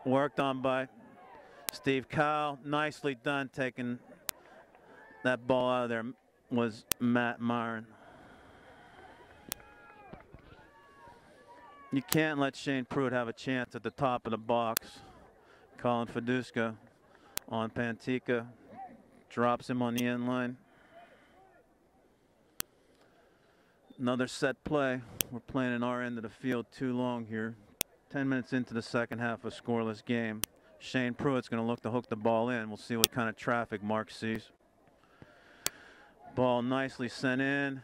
Worked on by Steve Kyle. Nicely done taking that ball out of there was Matt Myron. You can't let Shane Pruitt have a chance at the top of the box. Colin Fiduska on Pantika. Drops him on the end line. Another set play. We're playing in our end of the field too long here. 10 minutes into the second half, a scoreless game. Shane Pruitt's going to look to hook the ball in. We'll see what kind of traffic Mark sees. Ball nicely sent in.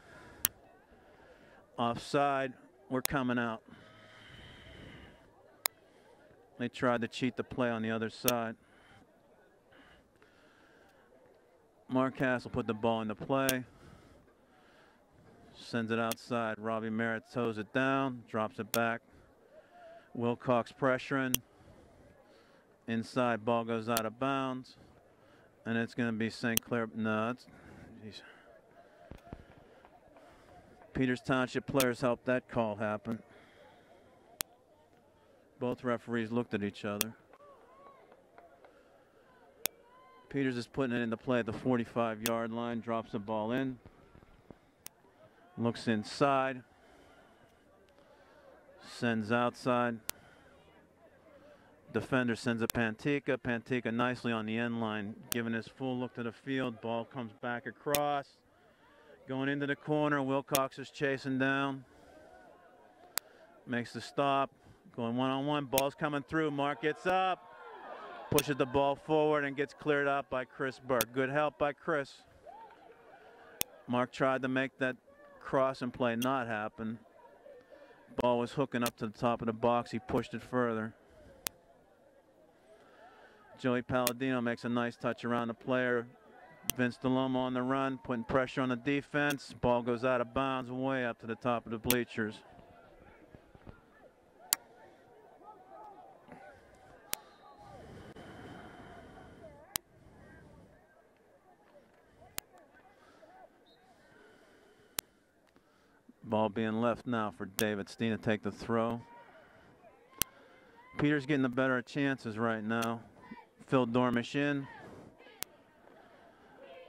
Offside. We're coming out. They tried to cheat the play on the other side. Mark Castle put the ball into play. Sends it outside. Robbie Merritt toes it down, drops it back. Wilcox pressuring. Inside, ball goes out of bounds. And it's going to be St. Clair. No, geez. Peters Township players helped that call happen. Both referees looked at each other. Peters is putting it into play at the 45-yard line, drops the ball in. Looks inside. Sends outside. Defender sends a Pantika. Pantika nicely on the end line, giving his full look to the field. Ball comes back across. Going into the corner. Wilcox is chasing down. Makes the stop. Going one-on-one. Ball's coming through. Mark gets up. Pushes the ball forward and gets cleared out by Chris Burke. Good help by Chris. Mark tried to make that cross and play not happen. Ball was hooking up to the top of the box. He pushed it further. Joey Palladino makes a nice touch around the player. Vince DeLomo on the run, putting pressure on the defense. Ball goes out of bounds way up to the top of the bleachers. Ball being left now for David Steen to take the throw. Peters getting the better chances right now. Phil Dormish in.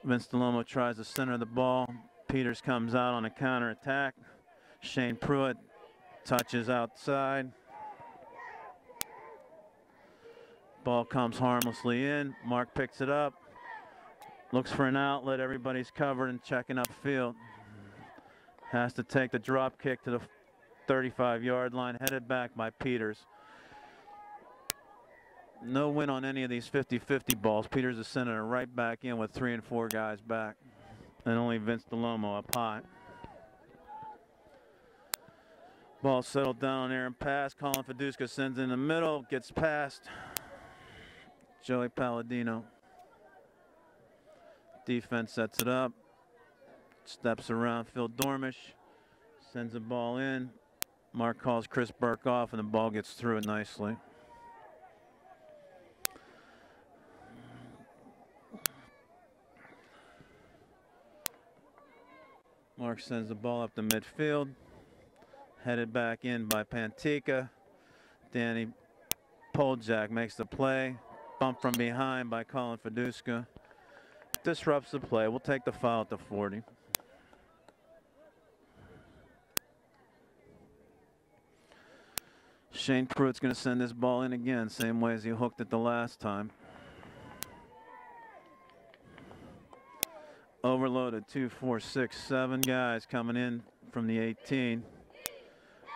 Vince DeLomo tries to center the ball. Peters comes out on a counterattack. Shane Pruitt touches outside. Ball comes harmlessly in. Mark picks it up. Looks for an outlet. Everybody's covered and checking upfield. Has to take the drop kick to the 35-yard line, headed back by Peters. No win on any of these 50-50 balls. Peters is sending it right back in with 3 and 4 guys back. And only Vince DeLomo up high. Ball settled down there and pass. Colin Fiduska sends in the middle, gets past Joey Palladino. Defense sets it up. Steps around Phil Dormish, sends the ball in. Mark calls Chris Burke off, and the ball gets through it nicely. Mark sends the ball up the midfield, headed back in by Pantika. Danny Poljak makes the play. Bump from behind by Colin Fiduska. Disrupts the play. We'll take the foul at the 40. Shane Pruitt's going to send this ball in again, same way as he hooked it the last time. Overloaded, 2, 4, 6, 7 guys coming in from the 18.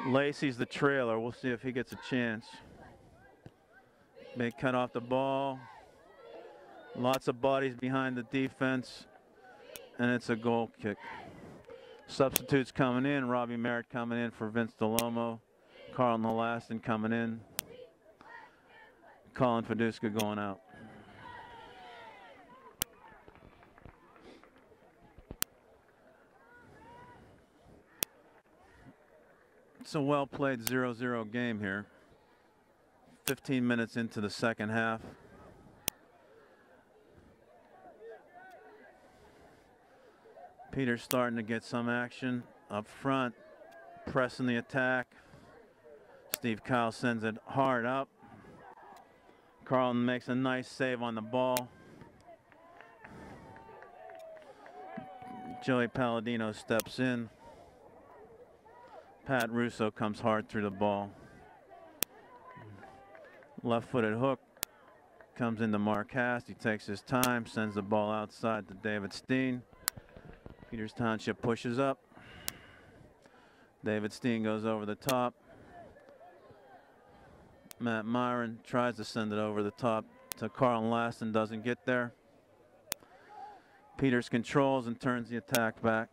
Lacey's the trailer. We'll see if he gets a chance. May cut off the ball. Lots of bodies behind the defense, and it's a goal kick. Substitutes coming in. Robbie Merritt coming in for Vince DeLomo. Carl Nolastin coming in. Colin Fiduska going out. It's a well-played 0-0 game here. 15 minutes into the second half. Peter's starting to get some action up front, pressing the attack. Steve Kyle sends it hard up. Carlton makes a nice save on the ball. Joey Palladino steps in. Pat Russo comes hard through the ball. Left-footed hook comes into Mark Hast. He takes his time, sends the ball outside to David Steen. Peters Township pushes up. David Steen goes over the top. Matt Myron tries to send it over the top to Carlton Laston, doesn't get there. Peters controls and turns the attack back.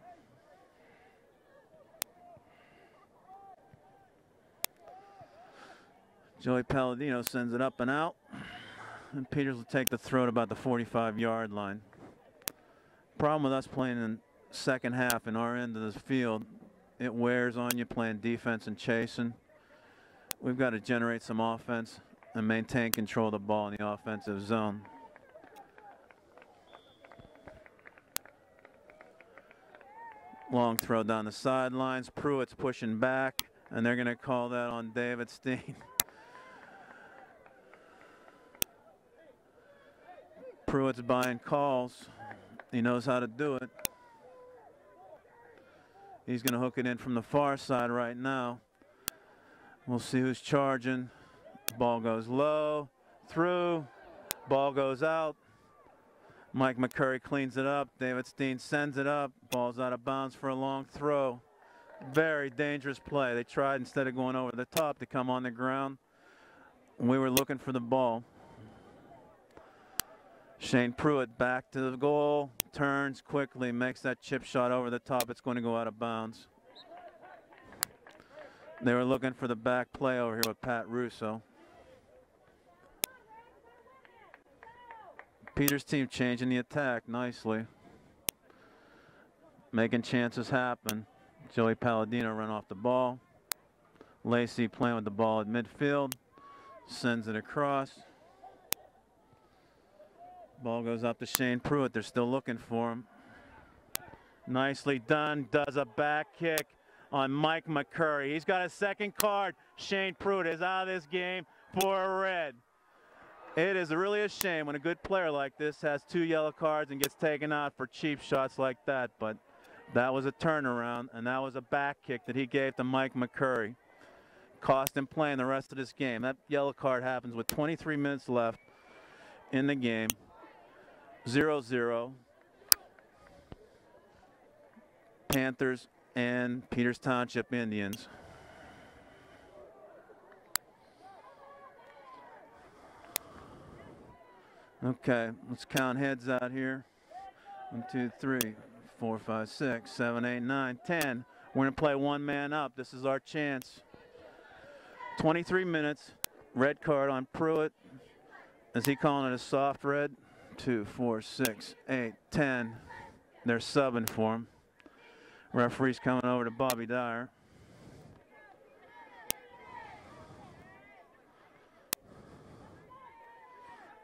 Joey Palladino sends it up and out, and Peters will take the throw at about the 45-yard line. Problem with us playing in second half in our end of the field, it wears on you playing defense and chasing. We've got to generate some offense and maintain control of the ball in the offensive zone. Long throw down the sidelines. Pruitt's pushing back, and they're going to call that on David Steen. Pruitt's buying calls. He knows how to do it. He's going to hook it in from the far side right now. We'll see who's charging. Ball goes low, through, ball goes out. Mike McCurry cleans it up. David Steen sends it up. Ball's out of bounds for a long throw. Very dangerous play. They tried, instead of going over the top, to come on the ground. We were looking for the ball. Shane Pruitt back to the goal, turns quickly, makes that chip shot over the top. It's going to go out of bounds. They were looking for the back play over here with Pat Russo. Peters' team changing the attack nicely, making chances happen. Joey Palladino run off the ball. Lacey playing with the ball at midfield, sends it across. Ball goes up to Shane Pruitt. They're still looking for him. Nicely done. Does a back kick on Mike McCurry. He's got a second card. Shane Pruitt is out of this game for a red. It is really a shame when a good player like this has 2 yellow cards and gets taken out for cheap shots like that. But that was a turnaround, and that was a back kick that he gave to Mike McCurry. Cost him playing the rest of this game. That yellow card happens with 23 minutes left in the game. 0-0. Panthers and Peters Township Indians. Okay, let's count heads out here. 1, 2, 3, 4, 5, 6, 7, 8, 9, 10. We're going to play one man up. This is our chance. 23 minutes. Red card on Pruitt. Is he calling it a soft red? 2, 4, 6, 8, 10. They're subbing for him. Referee's coming over to Bobby Dyer.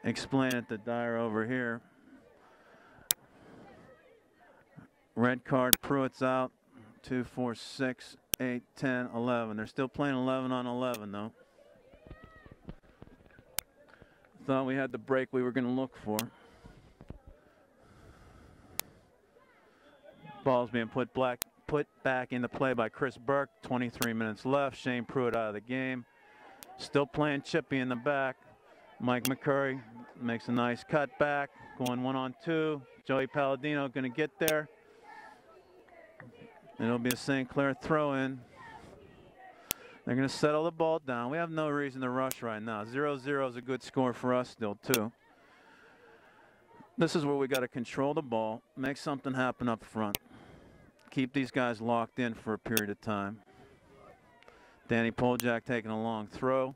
Explain it to Dyer over here. Red card, Pruitt's out. 2, 4, 6, 8, 10, 11. They're still playing 11 on 11 though. Thought we had the break we were going to look for. Ball's being put back into play by Chris Burke. 23 minutes left. Shane Pruitt out of the game. Still playing Chippy in the back. Mike McCurry makes a nice cut back. Going 1-on-2. Joey Palladino going to get there. It'll be a St. Clair throw-in. They're going to settle the ball down. We have no reason to rush right now. 0-0 is a good score for us still, too. This is where we got to control the ball, make something happen up front. Keep these guys locked in for a period of time. Danny Poljak taking a long throw.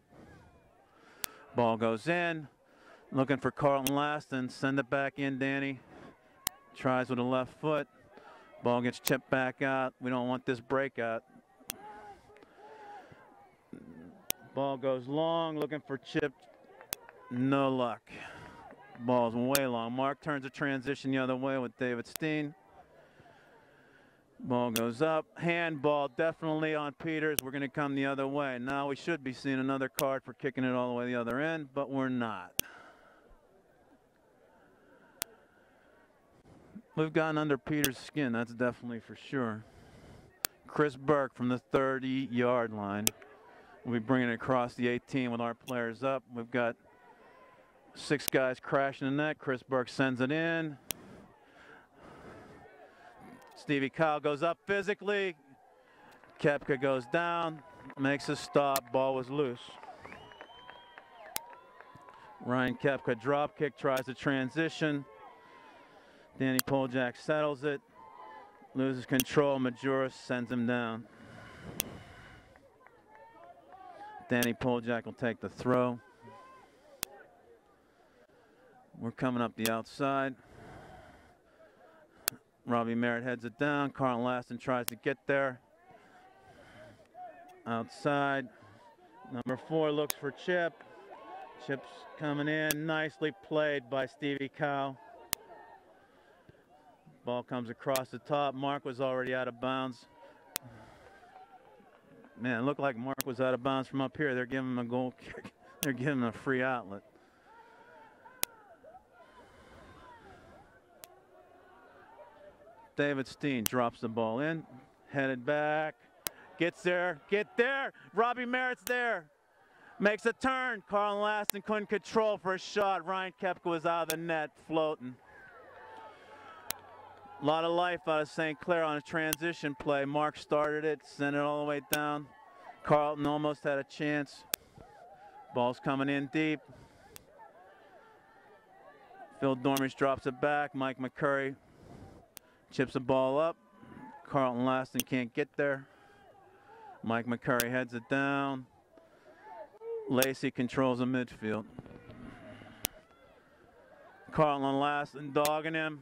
Ball goes in. Looking for Carlton Laston. Send it back in, Danny. Tries with a left foot. Ball gets chipped back out. We don't want this breakout. Ball goes long, looking for Chip. No luck. Ball's way long. Mark turns a transition the other way with David Steen. Ball goes up. Handball definitely on Peters. We're going to come the other way. Now we should be seeing another card for kicking it all the way the other end, but we're not. We've gotten under Peters' skin, that's definitely for sure. Chris Burke from the 30-yard line. We'll be bringing it across the 18 with our players up. We've got 6 guys crashing the net. Chris Burke sends it in. Stevie Kyle goes up physically. Koepka goes down, makes a stop. Ball was loose. Ryan Koepka drop kick, tries to transition. Danny Poljak settles it. Loses control. Majuris sends him down. Danny Poljak will take the throw. We're coming up the outside. Robbie Merritt heads it down. Carl Laston tries to get there. Outside. Number 4 looks for Chip. Chip's coming in. Nicely played by Stevie Cow. Ball comes across the top. Mark was already out of bounds. Man, it looked like Mark was out of bounds from up here. They're giving him a goal kick. They're giving him a free outlet. David Steen drops the ball in, headed back, gets there, get there. Robbie Merritt's there, makes a turn. Carl Laston couldn't control for a shot. Ryan Koepka was out of the net, floating. A lot of life out of St. Clair on a transition play. Mark started it, sent it all the way down. Carlton almost had a chance. Ball's coming in deep. Phil Dormish drops it back. Mike McCurry chips the ball up. Carlton Laston can't get there. Mike McCurry heads it down. Lacey controls the midfield. Carlton Laston dogging him.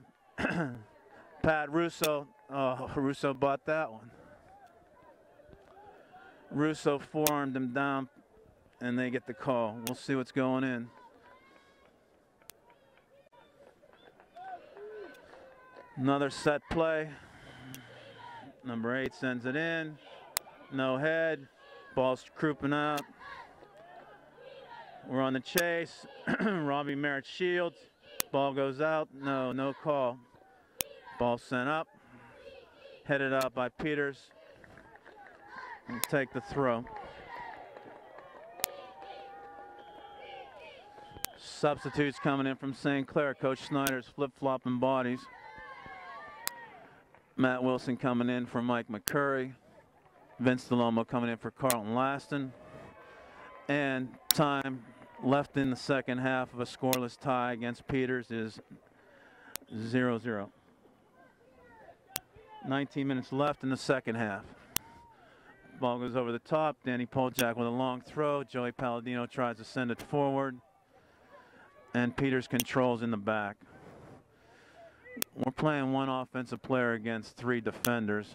Pat Russo. Oh, Russo bought that one. Russo forearmed him down, and they get the call. We'll see what's going in. Another set play. Number 8 sends it in. No head. Ball's crouping out. We're on the chase. Robbie Merritt shields. Ball goes out. No call. Ball sent up. Headed out by Peters. We'll take the throw. Substitutes coming in from St. Clair. Coach Snyder's flip-flopping bodies. Matt Wilson coming in for Mike McCurry. Vince DeLomo coming in for Carlton Laston. And time left in the second half of a scoreless tie against Peters is 0-0. 19 minutes left in the second half. Ball goes over the top. Danny Poljak with a long throw. Joey Palladino tries to send it forward. And Peters controls in the back. We're playing 1 offensive player against 3 defenders.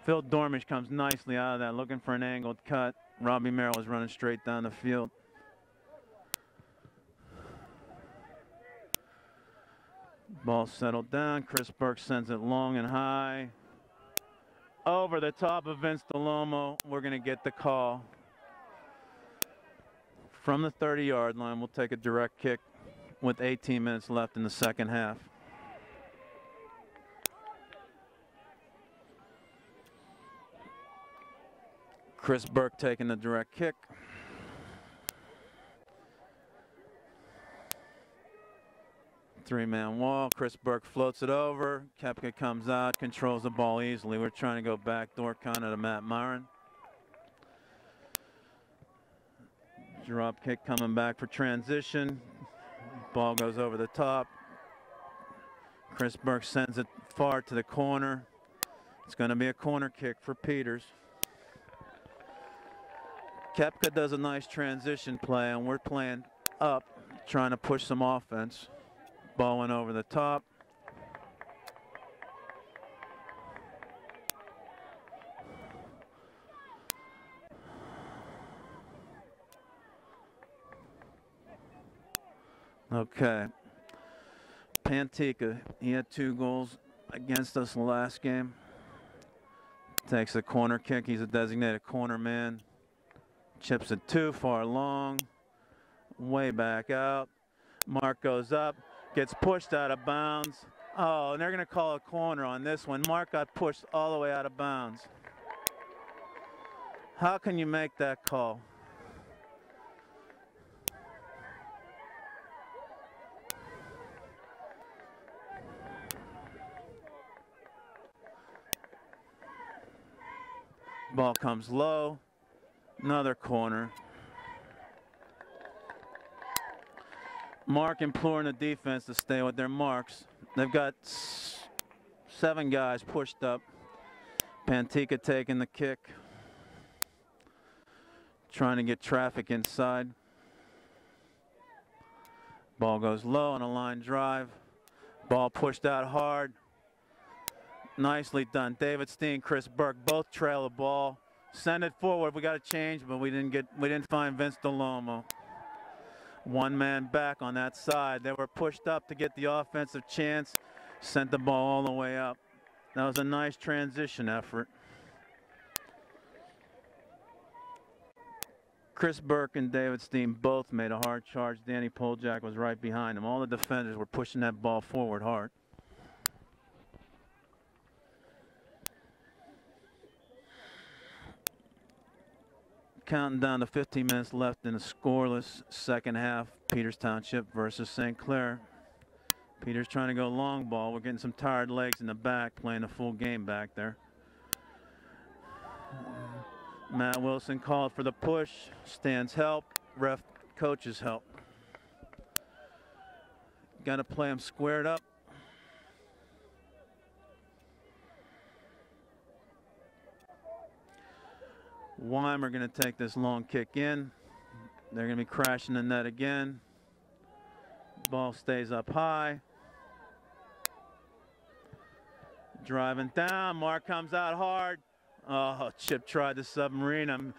Phil Dormish comes nicely out of that, looking for an angled cut. Robbie Merrill was running straight down the field. Ball settled down. Chris Burke sends it long and high. Over the top of Vince DeLomo. We're going to get the call. From the 30-yard line, we'll take a direct kick with 18 minutes left in the second half. Chris Burke taking the direct kick. Three-man wall. Chris Burke floats it over. Koepka comes out, controls the ball easily. We're trying to go backdoor kind of to Matt Myron. Drop kick coming back for transition. Ball goes over the top. Chris Burke sends it far to the corner. It's going to be a corner kick for Peters. Koepka does a nice transition play, and we're playing up, trying to push some offense. Ball went over the top. Okay. Pantica, he had 2 goals against us last game. Takes a corner kick. He's a designated corner man. Chips it too far long. Way back out. Mark goes up. Gets pushed out of bounds. Oh, and they're going to call a corner on this one. Mark got pushed all the way out of bounds. How can you make that call? Ball comes low. Another corner. Mark imploring the defense to stay with their marks. They've got 7 guys pushed up. Pantica taking the kick. Trying to get traffic inside. Ball goes low on a line drive. Ball pushed out hard. Nicely done. David Steen, Chris Burke both trail the ball. Send it forward. We got to change, but we didn't find Vince DeLomo. 1 man back on that side. They were pushed up to get the offensive chance. Sent the ball all the way up. That was a nice transition effort. Chris Burke and David Steen both made a hard charge. Danny Poljak was right behind them. All the defenders were pushing that ball forward hard. Counting down to 15 minutes left in a scoreless second half. Peters Township versus St. Clair. Peters trying to go long ball. We're getting some tired legs in the back, playing a full game back there. Matt Wilson called for the push. Stan's help. Ref coach's help. Got to play him squared up. Weimer going to take this long kick in. They're going to be crashing the net again. Ball stays up high. Driving down. Mark comes out hard. Oh, Chip tried the submarine.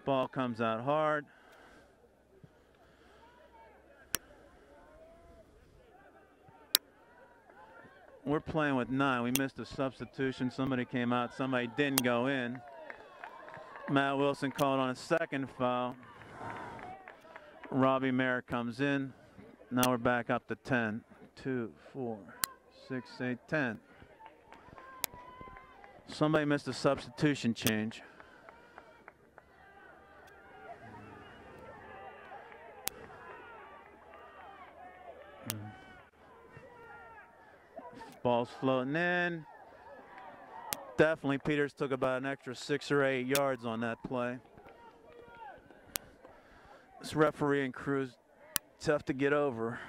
Ball comes out hard. We're playing with 9. We missed a substitution. Somebody came out. Somebody didn't go in. Matt Wilson called on a second foul. Robbie Mayer comes in. Now we're back up to 10. 2, 4, 6, 8, 10. Somebody missed a substitution change. Ball's floating in. Definitely Peters took about an extra 6 or 8 yards on that play. This refereeing crew's tough to get over.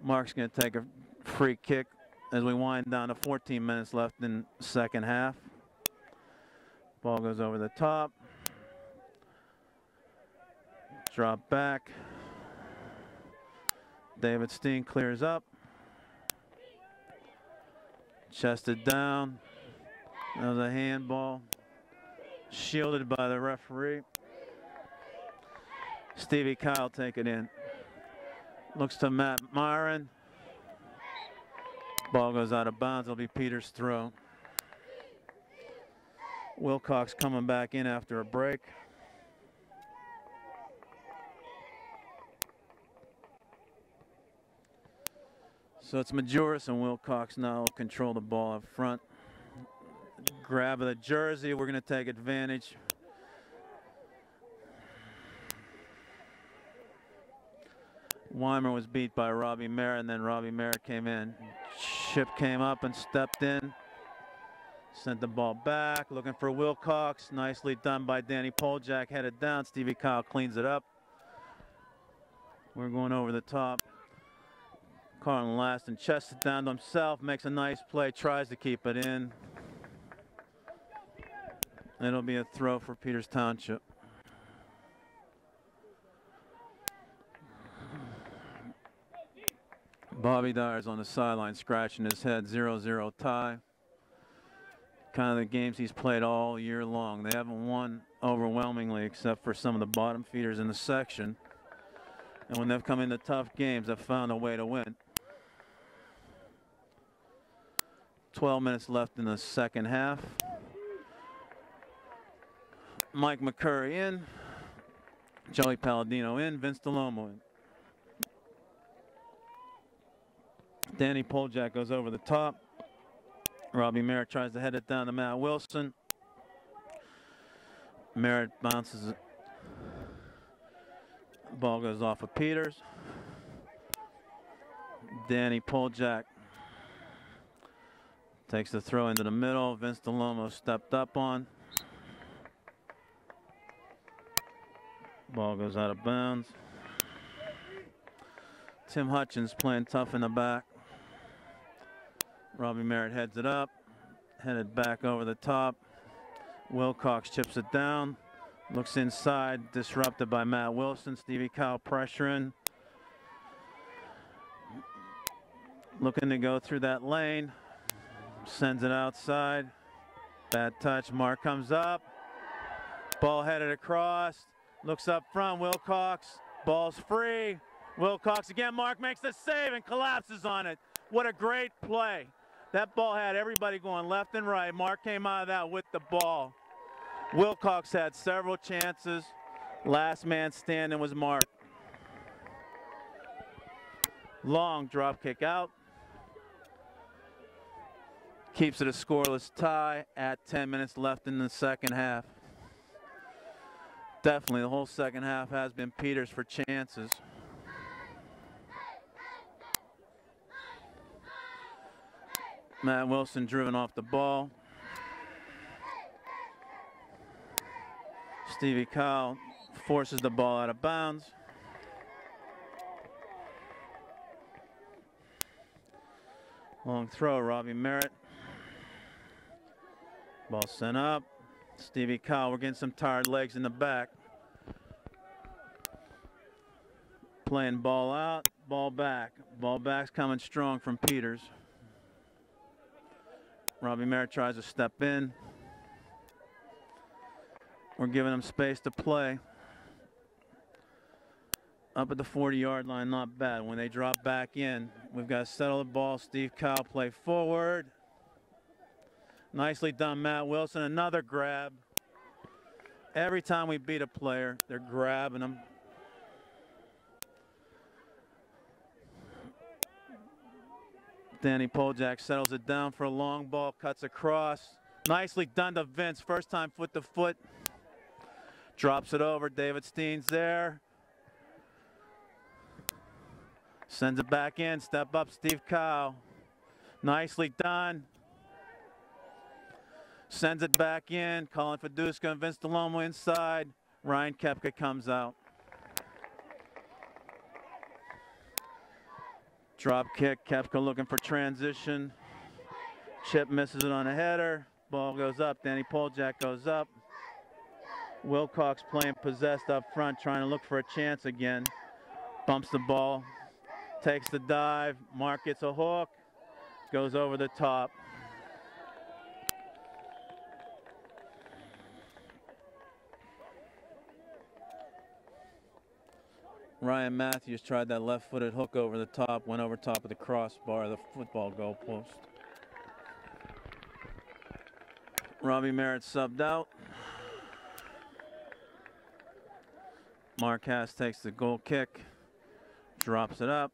Mark's going to take a free kick as we wind down to 14 minutes left in the second half. Ball goes over the top. Drop back. David Steen clears up. Chested down. That was a handball. Shielded by the referee. Stevie Kyle take it in. Looks to Matt Myron. Ball goes out of bounds. It'll be Peters' throw. Wilcox coming back in after a break. So it's Majoris and Wilcox now will control the ball up front. Grab of the jersey. We're going to take advantage. Weimer was beat by Robbie Mayer, and then Robbie Mayer came in. Chip came up and stepped in. Sent the ball back. Looking for Wilcox. Nicely done by Danny Poljak. Headed down. Stevie Kyle cleans it up. We're going over the top. Carlin Laston chests it down to himself, makes a nice play, tries to keep it in. It'll be a throw for Peters Township. Bobby Dyer's on the sideline scratching his head, 0-0 tie. kind of the games he's played all year long. They haven't won overwhelmingly except for some of the bottom feeders in the section. And when they've come into tough games, they've found a way to win. 12 minutes left in the second half. Mike McCurry in. Joey Palladino in. Vince DeLomo in. Danny Poljak goes over the top. Robbie Merritt tries to head it down to Matt Wilson. Merritt bounces it. Ball goes off of Peters. Danny Poljak takes the throw into the middle. Vince DeLomo stepped up on. Ball goes out of bounds. Tim Hutchins playing tough in the back. Robbie Merritt heads it up. Headed back over the top. Wilcox chips it down. Looks inside. Disrupted by Matt Wilson. Stevie Kyle pressuring. Looking to go through that lane. Sends it outside. Bad touch. Mark comes up. Ball headed across. Looks up front. Wilcox. Ball's free. Wilcox again. Mark makes the save and collapses on it. What a great play. That ball had everybody going left and right. Mark came out of that with the ball. Wilcox had several chances. Last man standing was Mark. Long drop kick out. Keeps it a scoreless tie at 10 minutes left in the second half. Definitely the whole second half has been Peters for chances. Matt Wilson driven off the ball. Stevie Kyle forces the ball out of bounds. Long throw, Robbie Merritt. Ball sent up. Stevie Kyle, we're getting some tired legs in the back. Playing ball out, ball back. Ball back's coming strong from Peters. Robbie Merritt tries to step in. We're giving him space to play. Up at the 40-yard line, not bad. When they drop back in, we've got to settle the ball. Steve Kyle play forward. Nicely done, Matt Wilson. Another grab. Every time we beat a player, they're grabbing them. Danny Poljak settles it down for a long ball, cuts across. Nicely done to Vince. First time foot to foot. Drops it over. David Steen's there. Sends it back in. Step up, Steve Kyle. Nicely done. Sends it back in. Colin Fiduska and Vince DeLomo inside. Ryan Koepka comes out. Drop kick. Koepka looking for transition. Chip misses it on a header. Ball goes up. Danny Poljak goes up. Wilcox playing possessed up front, trying to look for a chance again. Bumps the ball. Takes the dive. Mark gets a hook. Goes over the top. Ryan Matthews tried that left-footed hook over the top, went over top of the crossbar, the football goalpost. Robbie Merritt subbed out. Mark Hass takes the goal kick, drops it up.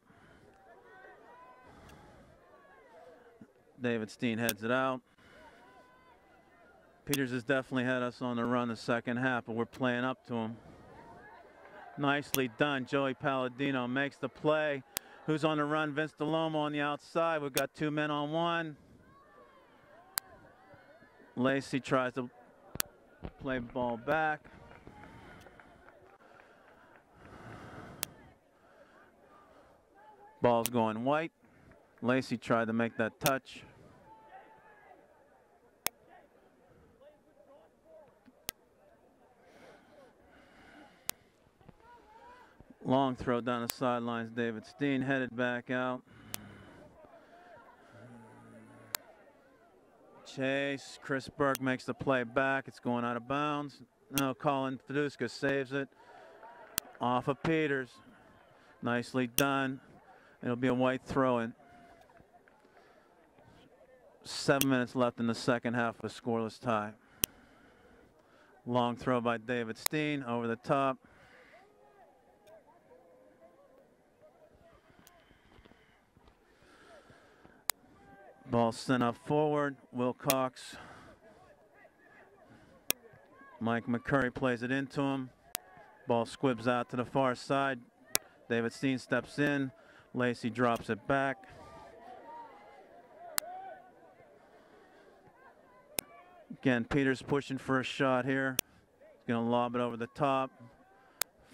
David Steen heads it out. Peters has definitely had us on the run the second half, but we're playing up to him. Nicely done. Joey Palladino makes the play. Who's on the run? Vince DeLomo on the outside. We've got two men on one. Lacey tries to play ball back. Ball's going white. Lacey tried to make that touch. Long throw down the sidelines. David Steen headed back out. Chase. Chris Burke makes the play back. It's going out of bounds. No, Colin Fiduska saves it. Off of Peters. Nicely done. It'll be a white throw-in. 7 minutes left in the second half of a scoreless tie. Long throw by David Steen over the top. Ball sent up forward. Wilcox. Mike McCurry plays it into him. Ball squibs out to the far side. David Steen steps in. Lacey drops it back. Again, Peters pushing for a shot here. He's going to lob it over the top.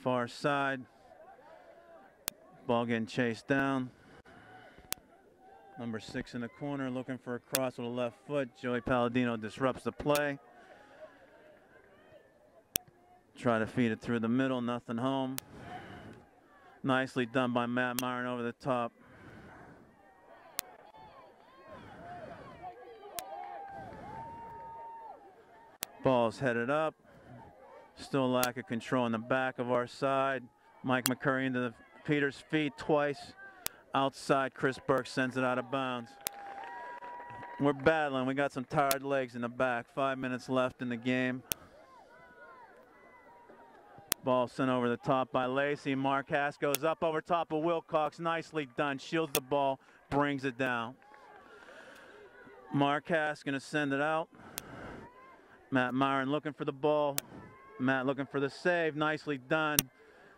Far side. Ball getting chased down. Number 6 in the corner looking for a cross with a left foot. Joey Palladino disrupts the play. Try to feed it through the middle, nothing home. Nicely done by Matt Myron over the top. Ball's headed up. Still a lack of control in the back of our side. Mike McCurry into the Peters' feet twice. Outside, Chris Burke sends it out of bounds. We're battling. We got some tired legs in the back. 5 minutes left in the game. Ball sent over the top by Lacey. Marquez goes up over top of Wilcox. Nicely done. Shields the ball. Brings it down. Marquez going to send it out. Matt Myron looking for the ball. Matt looking for the save. Nicely done.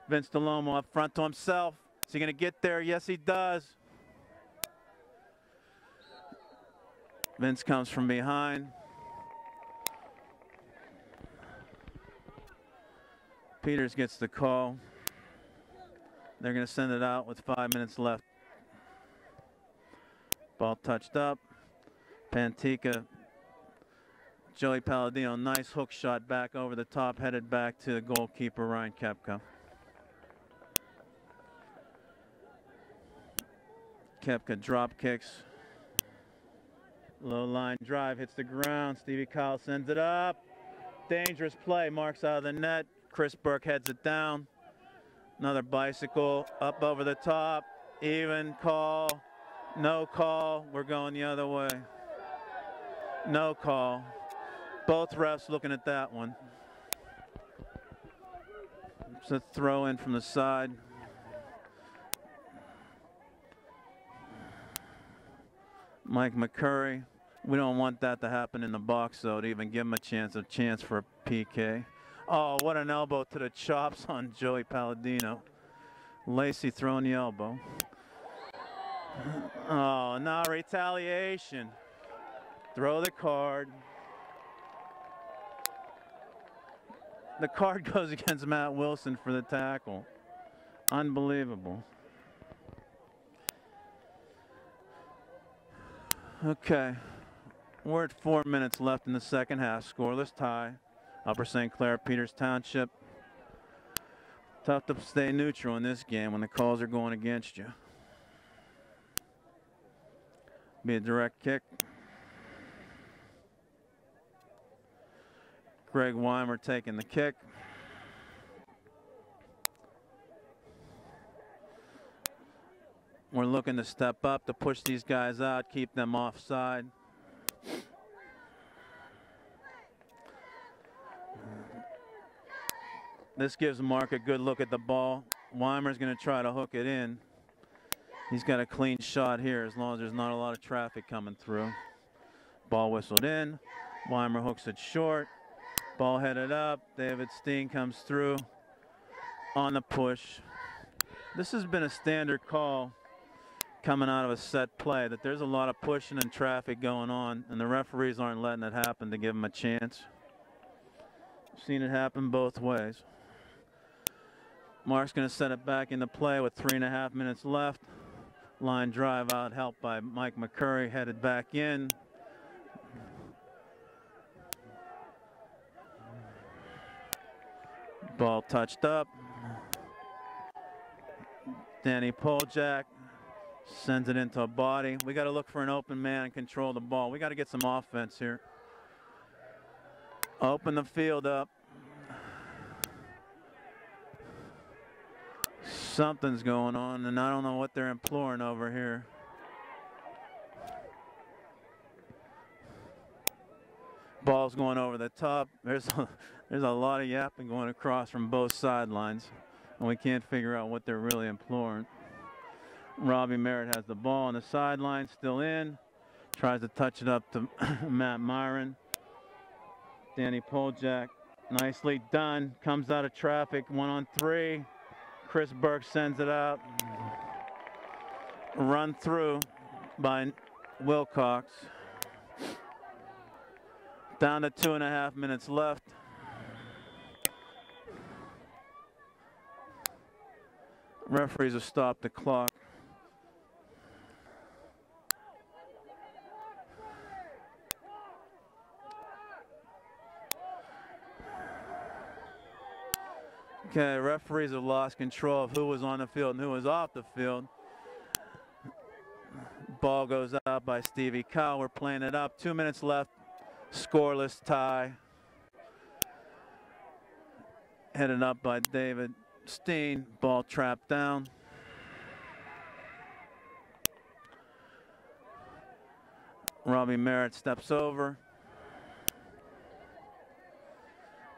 Vince DeLomo up front to himself. Is he going to get there? Yes, he does. Vince comes from behind. Peters gets the call. They're going to send it out with 5 minutes left. Ball touched up. Pantica. Joey Palladino, nice hook shot back over the top, headed back to the goalkeeper, Ryan Kepka. Kepka drop kicks. Low line drive, hits the ground. Stevie Kyle sends it up. Dangerous play, marks out of the net. Chris Burke heads it down. Another bicycle up over the top. Even call. No call. We're going the other way. No call. Both refs looking at that one. It's a throw in from the side. Mike McCurry. We don't want that to happen in the box, though, to even give him a chance for a PK. Oh, what an elbow to the chops on Joey Palladino. Lacey throwing the elbow. Oh, now retaliation. Throw the card. The card goes against Matt Wilson for the tackle. Unbelievable. Okay. We're at 4 minutes left in the second half. Scoreless tie. Upper St. Clair, Peters Township. Tough to stay neutral in this game when the calls are going against you. Be a direct kick. Greg Weimer taking the kick. We're looking to step up to push these guys out, keep them offside. This gives Mark a good look at the ball. Weimer's going to try to hook it in. He's got a clean shot here as long as there's not a lot of traffic coming through. Ball whistled in. Weimer hooks it short. Ball headed up. David Steen comes through on the push. This has been a standard call coming out of a set play, that there's a lot of pushing and traffic going on, and the referees aren't letting it happen to give them a chance. I've seen it happen both ways. Mark's going to set it back into play with 3.5 minutes left. Line drive out, helped by Mike McCurry, headed back in. Ball touched up. Danny Poljak Sends it into a body. We got to look for an open man and control the ball. We got to get some offense here. Open the field up. Something's going on, and I don't know what they're imploring over here. Ball's going over the top. There's a lot of yapping going across from both sidelines, and we can't figure out what they're really imploring. Robbie Merritt has the ball on the sideline, still in. Tries to touch it up to Matt Myron. Danny Poljak, nicely done. Comes out of traffic, 1-on-3. Chris Burke sends it out. Run through by Wilcox. Down to 2.5 minutes left. Referees have stopped the clock. Okay, referees have lost control of who was on the field and who was off the field. Ball goes out by Stevie Kyle. We're playing it up. 2 minutes left. Scoreless tie. Headed up by David Steen. Ball trapped down. Robbie Merritt steps over.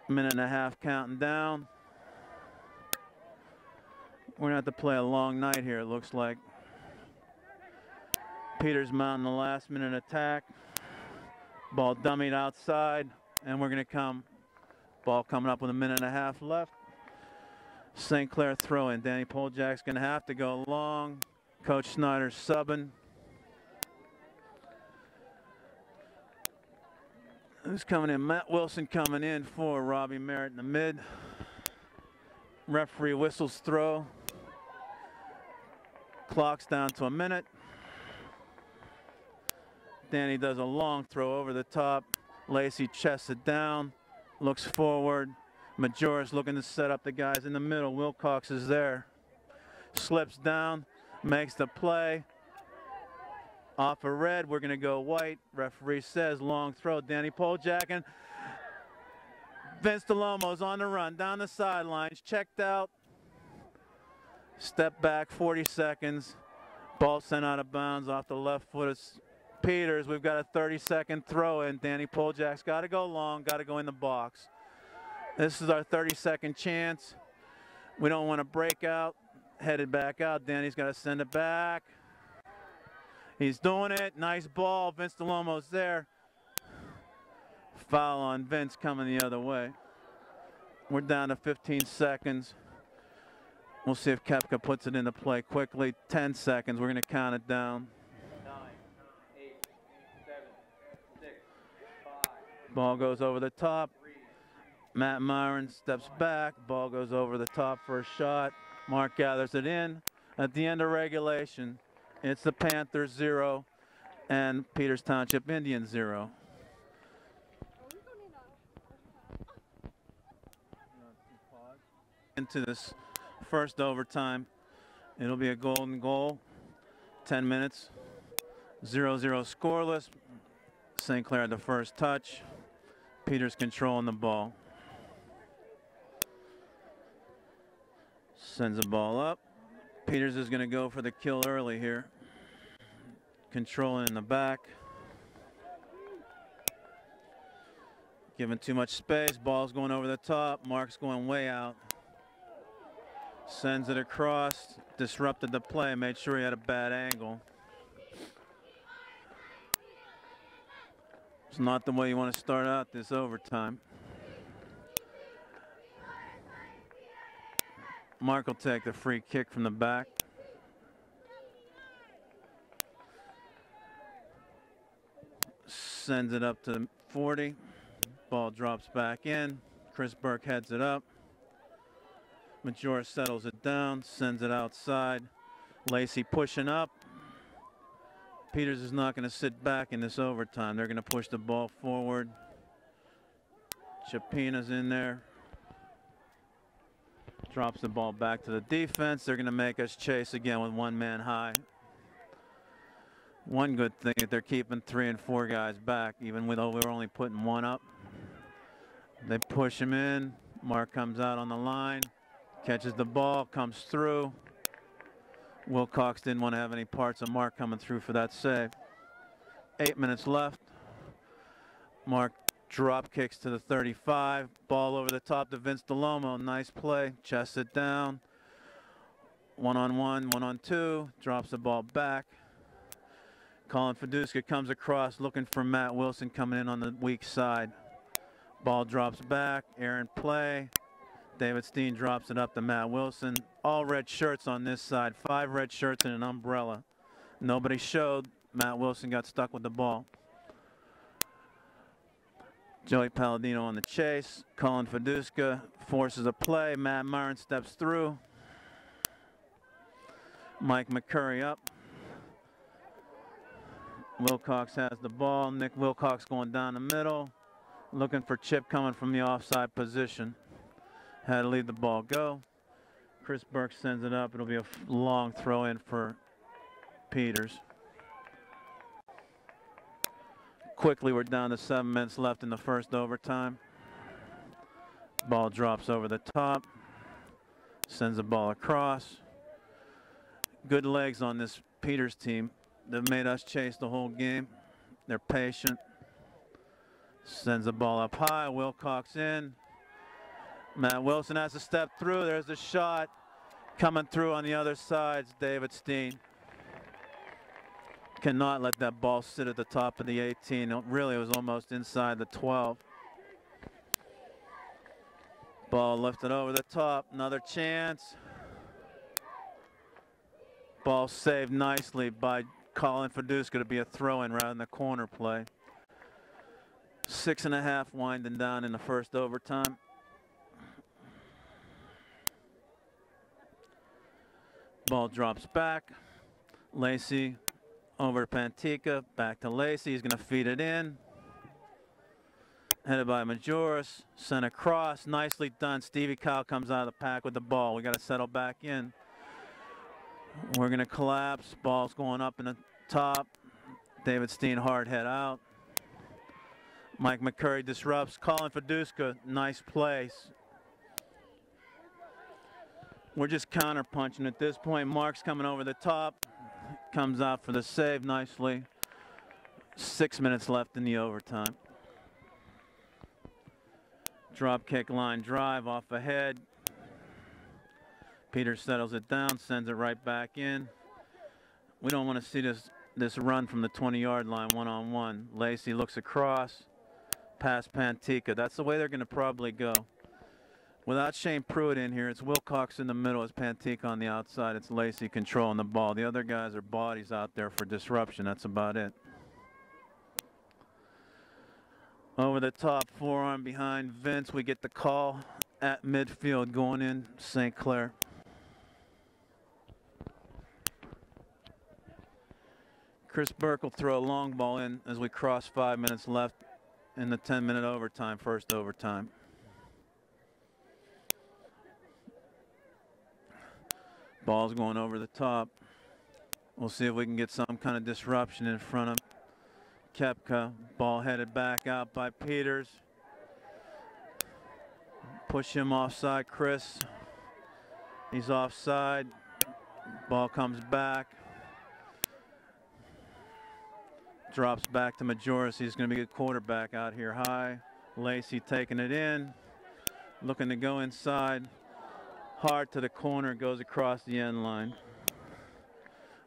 1.5 minutes counting down. We're going to have to play a long night here, it looks like. Peters mounting the last minute attack. Ball dummied outside, and we're going to come. Ball coming up with 1.5 minutes left. St. Clair throw in. Danny Poljak's going to have to go long. Coach Snyder's subbing. Who's coming in? Matt Wilson coming in for Robbie Merritt in the mid. Referee whistles throw. Clock's down to 1 minute. Danny does a long throw over the top. Lacey chests it down, looks forward. Majora's looking to set up the guys in the middle. Wilcox is there. Slips down, makes the play. Off a red, we're going to go white. Referee says long throw. Danny Poljak and Vince DeLomo's on the run down the sidelines, checked out. Step back, 40 seconds. Ball sent out of bounds off the left foot of Peters. We've got a 30-second throw in. Danny Poljak's got to go long, got to go in the box. This is our 30-second chance. We don't want to break out. Headed back out. Danny's got to send it back. He's doing it. Nice ball. Vince DeLomo's there. Foul on Vince coming the other way. We're down to 15 seconds. We'll see if Koepka puts it into play quickly. 10 seconds. We're going to count it down. 9, 8, 7, 6, 5. Ball goes over the top. Matt Myron steps back. Ball goes over the top for a shot. Mark gathers it in. At the end of regulation, it's the Panthers 0 and Peters Township Indians 0. Into this first overtime, it'll be a golden goal. 10 minutes, 0-0 scoreless. St. Clair the first touch. Peters controlling the ball. Sends the ball up. Peters is going to go for the kill early here. Controlling in the back. Giving too much space. Ball's going over the top. Mark's going way out. Sends it across. Disrupted the play. Made sure he had a bad angle. It's not the way you want to start out this overtime. Mark will take the free kick from the back. Sends it up to 40. Ball drops back in. Chris Burke heads it up. Majora settles it down, sends it outside. Lacey pushing up. Peters is not going to sit back in this overtime. They're going to push the ball forward. Chapina's in there. Drops the ball back to the defense. They're going to make us chase again with one man high. One good thing that they're keeping 3 and 4 guys back, even though we were only putting 1 up. They push him in. Mark comes out on the line, catches the ball, comes through. Wilcox didn't want to have any parts of Mark coming through for that save. 8 minutes left. Mark drop kicks to the 35. Ball over the top to Vince DeLomo. Nice play. Chests it down. 1-on-1, 1-on-2. Drops the ball back. Colin Fiduska comes across looking for Matt Wilson coming in on the weak side. Ball drops back. Aaron play. David Steen drops it up to Matt Wilson. All red shirts on this side. 5 red shirts and an umbrella. Nobody showed. Matt Wilson got stuck with the ball. Joey Palladino on the chase. Colin Fiduska forces a play. Matt Myron steps through. Mike McCurry up. Wilcox has the ball. Nick Wilcox going down the middle. Looking for Chip coming from the offside position. Had to leave the ball go. Chris Burke sends it up. It'll be a long throw in for Peters. Quickly, we're down to 7 minutes left in the first overtime. Ball drops over the top. Sends the ball across. Good legs on this Peters team. They've made us chase the whole game. They're patient. Sends the ball up high. Wilcox in. Matt Wilson has to step through. There's the shot. Coming through on the other side is David Steen. Cannot let that ball sit at the top of the 18. Really, it was almost inside the 12. Ball lifted over the top. Another chance. Ball saved nicely by Colin Fiduska to be a throw-in rather than the corner play. 6.5 winding down in the first overtime. Ball drops back. Lacey over to Pantica. Back to Lacey. He's going to feed it in. Headed by Majoris. Sent across. Nicely done. Stevie Kyle comes out of the pack with the ball. We got to settle back in. We're going to collapse. Ball's going up in the top. David Steen hard head out. Mike McCurry disrupts. Colin Fiduska. Nice place. We're just counter punching at this point. Mark's coming over the top. Comes out for the save nicely. 6 minutes left in the overtime. Drop kick line drive off ahead. Peters settles it down, sends it right back in. We don't want to see this run from the 20-yard line one-on-one. Lacey looks across, past Pantica. That's the way they're going to probably go. Without Shane Pruitt in here, it's Wilcox in the middle, it's Pantica on the outside, it's Lacey controlling the ball. The other guys are bodies out there for disruption. That's about it. Over the top, forearm behind Vince. We get the call at midfield going in St. Clair. Chris Burke will throw a long ball in as we cross 5 minutes left in the 10-minute overtime, first overtime. Ball's going over the top. We'll see if we can get some kind of disruption in front of Koepka. Ball headed back out by Peters. Push him offside, Chris. He's offside. Ball comes back. Drops back to Majoris. He's going to be a good quarterback out here high. Lacey taking it in. Looking to go inside. Hard to the corner. Goes across the end line.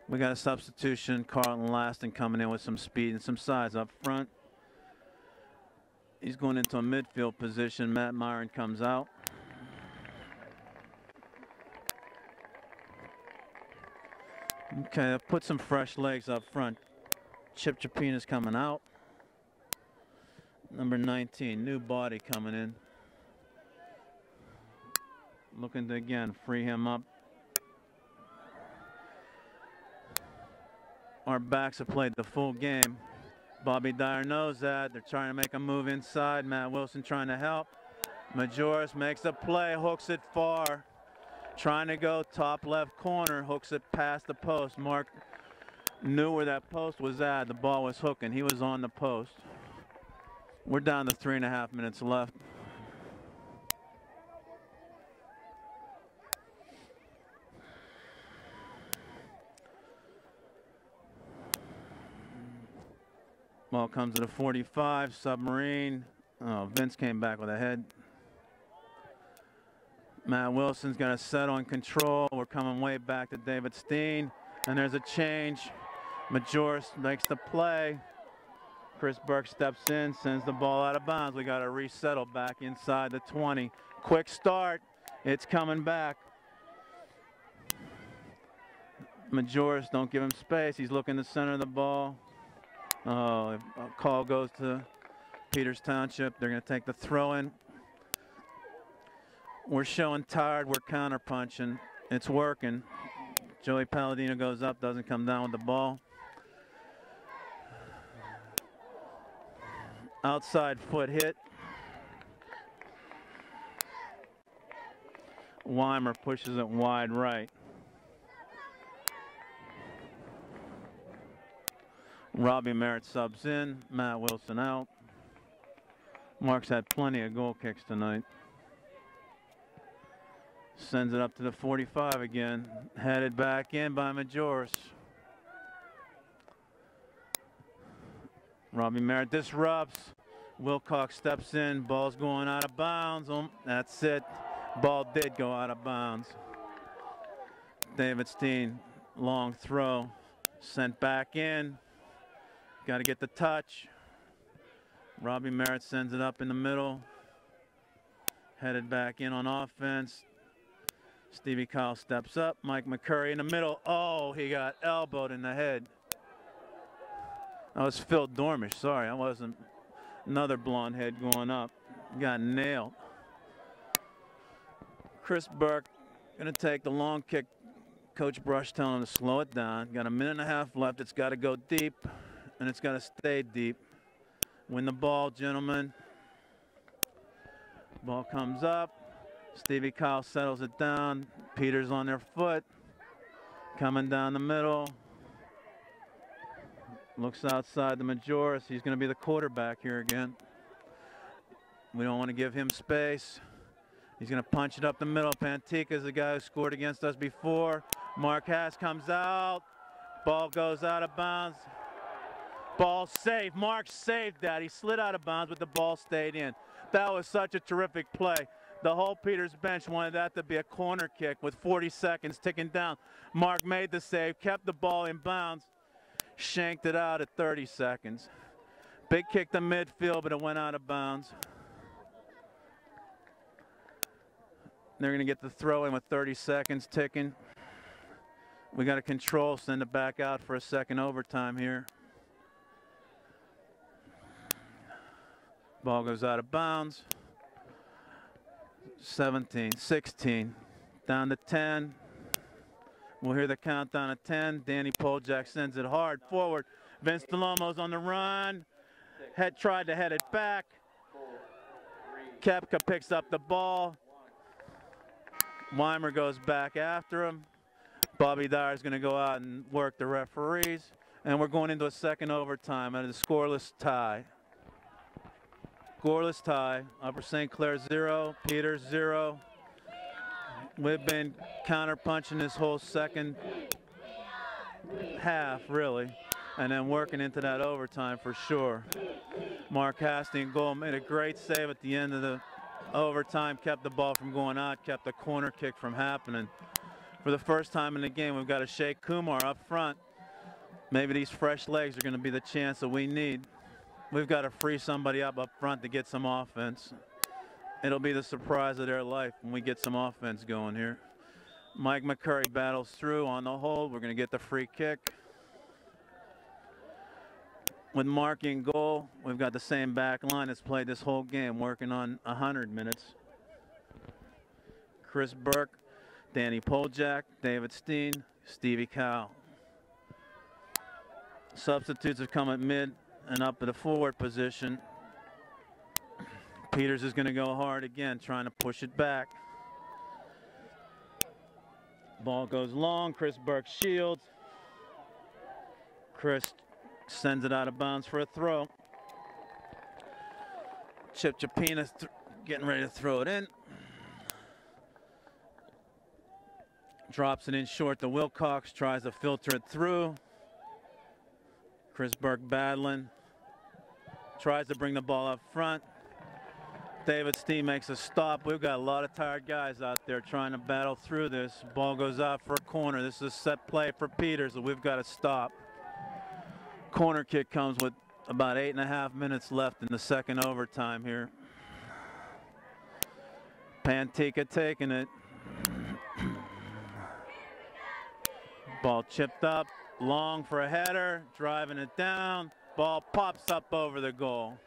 We got a substitution. Carlton Laston coming in with some speed and some size up front. He's going into a midfield position. Matt Myron comes out. Okay, I'll put some fresh legs up front. Chip Chapina's coming out. Number 19, new body coming in. Looking to, again, free him up. Our backs have played the full game. Bobby Dyer knows that. They're trying to make a move inside. Matt Wilson trying to help. Majoris makes a play, hooks it far. Trying to go top left corner, hooks it past the post. Mark knew where that post was at. The ball was hooking. He was on the post. We're down to 3.5 minutes left. Ball comes to the 45, Submarine. Oh, Vince came back with a head. Matt Wilson's got a set on control. We're coming way back to David Steen. And there's a change. Majoris makes the play. Chris Burke steps in, sends the ball out of bounds. We got to resettle back inside the 20. Quick start. It's coming back. Majoris, don't give him space. He's looking to center the ball. Oh, a call goes to Peters Township. They're going to take the throw in. We're showing tired. We're counter punching. It's working. Joey Palladino goes up, doesn't come down with the ball. Outside foot hit. Weimer pushes it wide right. Robbie Merritt subs in. Matt Wilson out. Mark's had plenty of goal kicks tonight. Sends it up to the 45 again. Headed back in by Majoris. Robbie Merritt disrupts. Wilcox steps in. Ball's going out of bounds. That's it. Ball did go out of bounds. David Steen, long throw. Sent back in. Got to get the touch. Robbie Merritt sends it up in the middle. Headed back in on offense. Stevie Kyle steps up. Mike McCurry in the middle. Oh, he got elbowed in the head. That was Phil Dormish. Sorry, I wasn't. Another blonde head going up. Got nailed. Chris Burke going to take the long kick. Coach Brush telling him to slow it down. Got a minute and a half left. It's got to go deep. And it's got to stay deep. Win the ball, gentlemen. Ball comes up. Stevie Kyle settles it down. Peters on their foot. Coming down the middle. Looks outside the Majoris. He's going to be the quarterback here again. We don't want to give him space. He's going to punch it up the middle. Pantica's the guy who scored against us before. Mark Haas comes out. Ball goes out of bounds. Ball saved. Mark saved that. He slid out of bounds, but the ball stayed in. That was such a terrific play. The whole Peters bench wanted that to be a corner kick with 40 seconds ticking down. Mark made the save, kept the ball in bounds, shanked it out at 30 seconds. Big kick to midfield, but it went out of bounds. They're going to get the throw in with 30 seconds ticking. We got to control, send it back out for a second overtime here. Ball goes out of bounds. 17, 16, down to 10. We'll hear the countdown at 10. Danny Poljak sends it hard forward. Vince DeLomo's on the run. Tried to head it back. Kepka picks up the ball. Weimer goes back after him. Bobby Dyer's going to go out and work the referees. And we're going into a second overtime at a scoreless tie. Scoreless tie. Upper St. Clair 0, Peters 0. We've been counter-punching this whole second half, really, and then working into that overtime for sure. Mark Hastings goal made a great save at the end of the overtime, kept the ball from going out, kept the corner kick from happening. For the first time in the game, we've got a Sheikh Kumar up front. Maybe these fresh legs are going to be the chance that we need. We've got to free somebody up front to get some offense. It'll be the surprise of their life when we get some offense going here. Mike McCurry battles through on the hold. We're going to get the free kick. With Mark in goal, we've got the same back line that's played this whole game, working on 100 minutes. Chris Burke, Danny Poljak, David Steen, Stevie Kyle. Substitutes have come at mid and up at the forward position. Peters is going to go hard again, trying to push it back. Ball goes long. Chris Burke shields. Chris sends it out of bounds for a throw. Chip Chapina getting ready to throw it in. Drops it in short to Wilcox, tries to filter it through. Chris Burke battling. Tries to bring the ball up front. David Steen makes a stop. We've got a lot of tired guys out there trying to battle through this. Ball goes out for a corner. This is a set play for Peters that we've got to stop. Corner kick comes with about 8.5 minutes left in the second overtime here. Pantica taking it. Ball chipped up, long for a header, driving it down. Ball pops up over the goal.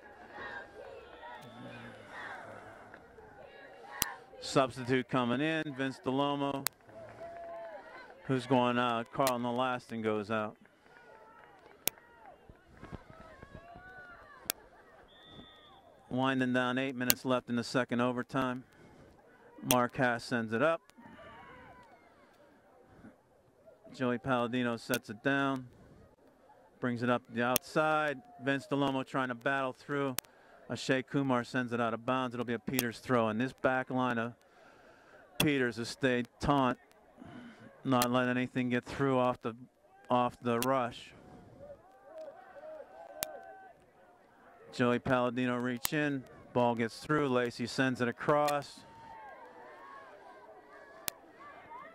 Substitute coming in, Vince DeLomo. Who's going out? Carlton Elaston goes out. Winding down, 8 minutes left in the second overtime. Mark Hass sends it up. Joey Palladino sets it down. Brings it up the outside. Vince DeLomo trying to battle through. Ashay Kumar sends it out of bounds. It'll be a Peters throw. And this back line of Peters has stayed taut, not letting anything get through off the rush. Joey Palladino reach in. Ball gets through. Lacey sends it across.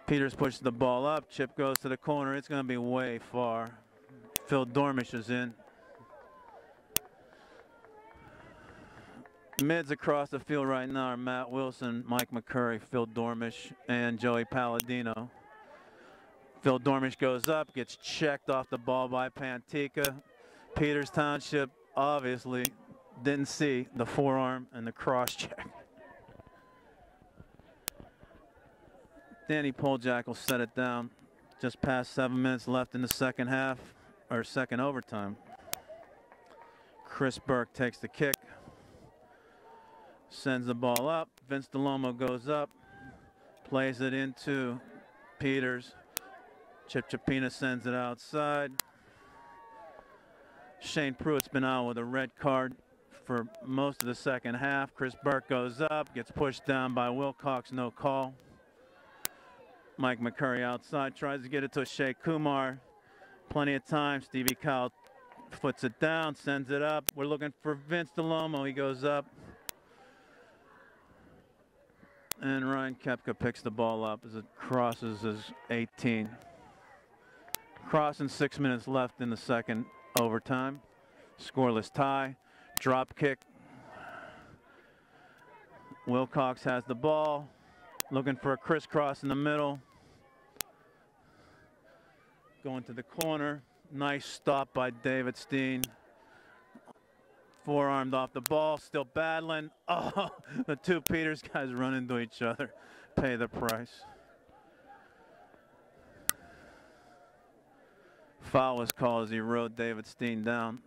Peters pushes the ball up. Chip goes to the corner. It's going to be way far. Phil Dormish is in. Mids across the field right now are Matt Wilson, Mike McCurry, Phil Dormish, and Joey Palladino. Phil Dormish goes up, gets checked off the ball by Pantica. Peters Township obviously didn't see the forearm and the cross check. Danny Poljack will set it down. Just past 7 minutes left in the second half, or second overtime. Chris Burke takes the kick. Sends the ball up. Vince DeLomo goes up. Plays it into Peters. Chip Chapina sends it outside. Shane Pruitt's been out with a red card for most of the second half. Chris Burke goes up. Gets pushed down by Wilcox. No call. Mike McCurry outside, tries to get it to Ashay Kumar. Plenty of time. Stevie Kyle foots it down, sends it up. We're looking for Vince DeLomo. He goes up. And Ryan Kepka picks the ball up as it crosses his 18. Crossing 6 minutes left in the second overtime. Scoreless tie. Drop kick. Wilcox has the ball. Looking for a crisscross in the middle. Going to the corner. Nice stop by David Steen. Forearmed off the ball. Still battling. Oh, the two Peters guys run into each other. Pay the price. Foul was called as he rode David Steen down.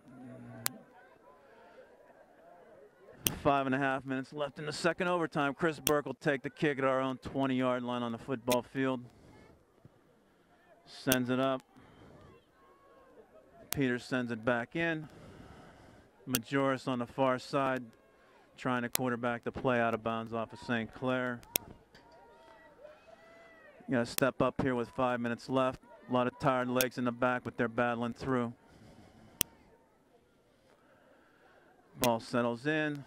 5.5 minutes left in the second overtime. Chris Burke will take the kick at our own 20-yard line on the football field. Sends it up. Peters sends it back in. Majoris on the far side trying to quarterback the play out of bounds off of St. Clair. You got to step up here with 5 minutes left. A lot of tired legs in the back, but they're battling through. Ball settles in.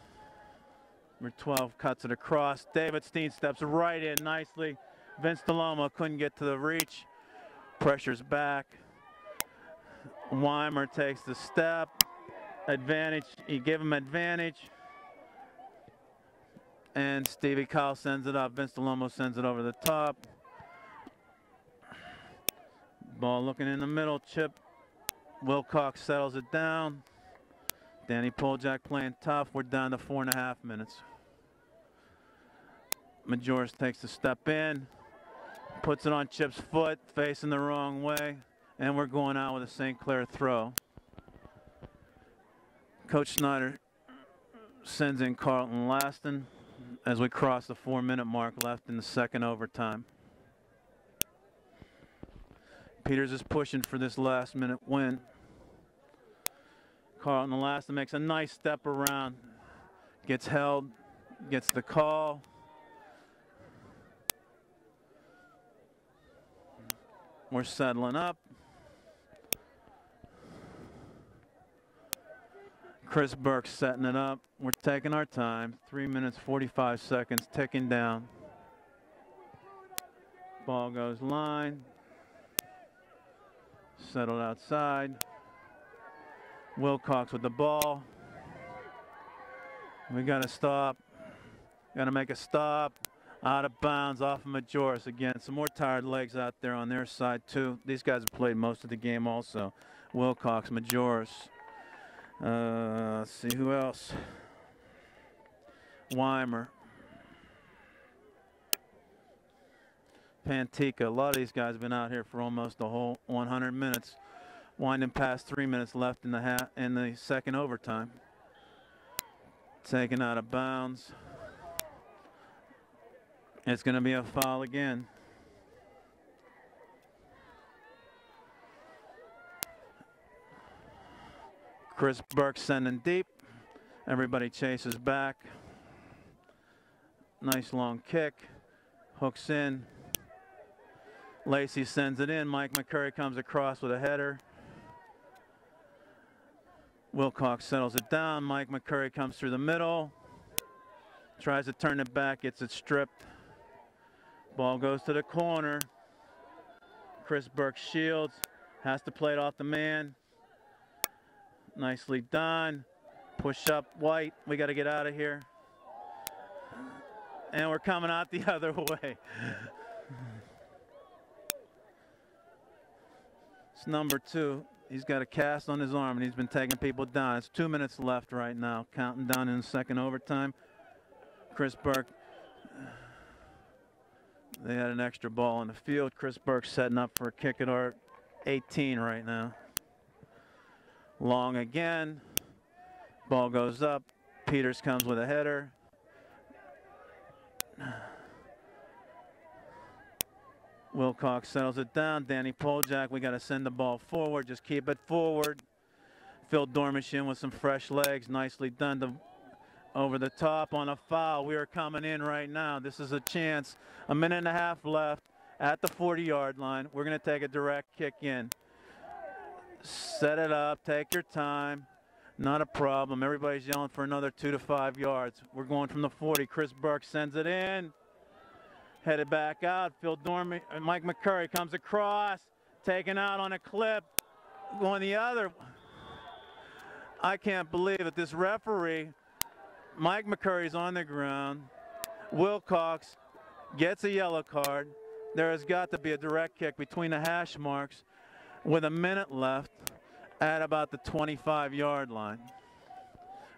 Number 12 cuts it across. David Steen steps right in nicely. Vince DeLomo couldn't get to the reach. Pressure's back. Weimer takes the step. Advantage. He gave him advantage. And Stevie Kyle sends it up. Vince DeLomo sends it over the top. Ball looking in the middle. Chip. Wilcox settles it down. Danny Poljack playing tough. We're down to 4.5 minutes. Majoris takes the step in. Puts it on Chip's foot. Facing the wrong way. And we're going out with a St. Clair throw. Coach Snyder sends in Carlton Laston as we cross the 4-minute mark left in the second overtime. Peters is pushing for this last-minute win. Carlton Elastin makes a nice step around. Gets held, gets the call. We're settling up. Chris Burke setting it up. We're taking our time. 3 minutes, 45 seconds, ticking down. Ball goes line. Settled outside. Wilcox with the ball. We got to stop. Got to make a stop. Out of bounds off of Majoris again. Some more tired legs out there on their side too. These guys have played most of the game also. Wilcox, Majoris. Let's see who else. Weimer. Pantica. A lot of these guys have been out here for almost the whole 100 minutes. Winding past 3 minutes left in the second overtime. Taken out of bounds. It's going to be a foul again. Chris Burke sending deep. Everybody chases back. Nice long kick. Hooks in. Lacey sends it in. Mike McCurry comes across with a header. Wilcox settles it down. Mike McCurry comes through the middle. Tries to turn it back. Gets it stripped. Ball goes to the corner. Chris Burke shields. Has to play it off the man. Nicely done. Push up White. We got to get out of here. And we're coming out the other way. It's number 2. He's got a cast on his arm and he's been taking people down. It's 2 minutes left right now. Counting down in the second overtime. Chris Burke. They had an extra ball in the field. Chris Burke setting up for a kick at our 18 right now. Long again. Ball goes up. Peters comes with a header. Wilcox settles it down. Danny Poljak, we got to send the ball forward. Just keep it forward. Phil Dormish in with some fresh legs. Nicely done to over the top on a foul. We are coming in right now. This is a chance. A minute and a half left at the 40-yard line. We're going to take a direct kick in. Set it up. Take your time. Not a problem. Everybody's yelling for another 2 to 5 yards. We're going from the 40. Chris Burke sends it in. Headed back out. Phil Dormish, Mike McCurry comes across. Taken out on a clip. Going the other. I can't believe it. This referee, Mike McCurry's on the ground. Wilcox gets a yellow card. There has got to be a direct kick between the hash marks with a minute left at about the 25-yard line.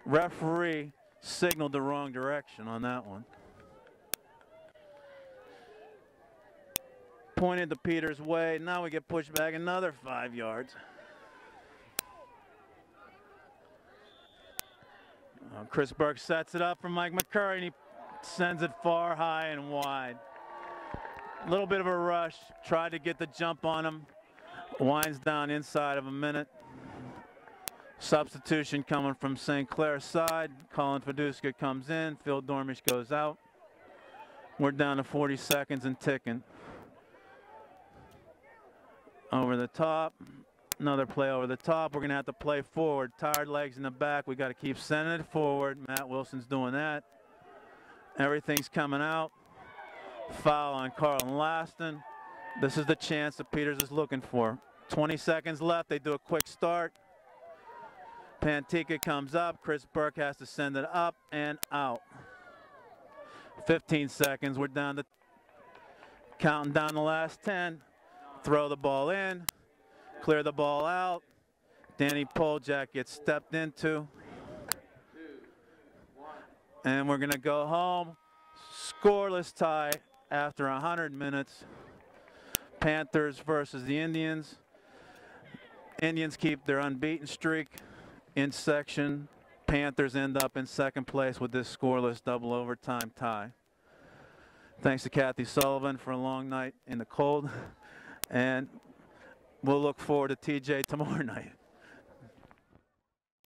Referee signaled the wrong direction on that one. Pointed the Peters way. Now we get pushed back another 5 yards. Chris Burke sets it up for Mike McCurry and he sends it far, high, and wide. A little bit of a rush. Tried to get the jump on him. Winds down inside of a minute. Substitution coming from St. Clair's side. Colin Fiduska comes in. Phil Dormish goes out. We're down to 40 seconds and ticking. Over the top. Another play over the top. We're going to have to play forward. Tired legs in the back. We got to keep sending it forward. Matt Wilson's doing that. Everything's coming out. Foul on Carlton Laston. This is the chance that Peters is looking for. 20 seconds left. They do a quick start. Pantica comes up. Chris Burke has to send it up and out. 15 seconds. We're down to counting down the last 10. Throw the ball in. Clear the ball out. Danny Poljak gets stepped into. And we're going to go home. Scoreless tie after 100 minutes. Panthers versus the Indians. Indians keep their unbeaten streak in section. Panthers end up in second place with this scoreless double overtime tie. Thanks to Kathy Sullivan for a long night in the cold. And we'll look forward to TJ tomorrow night.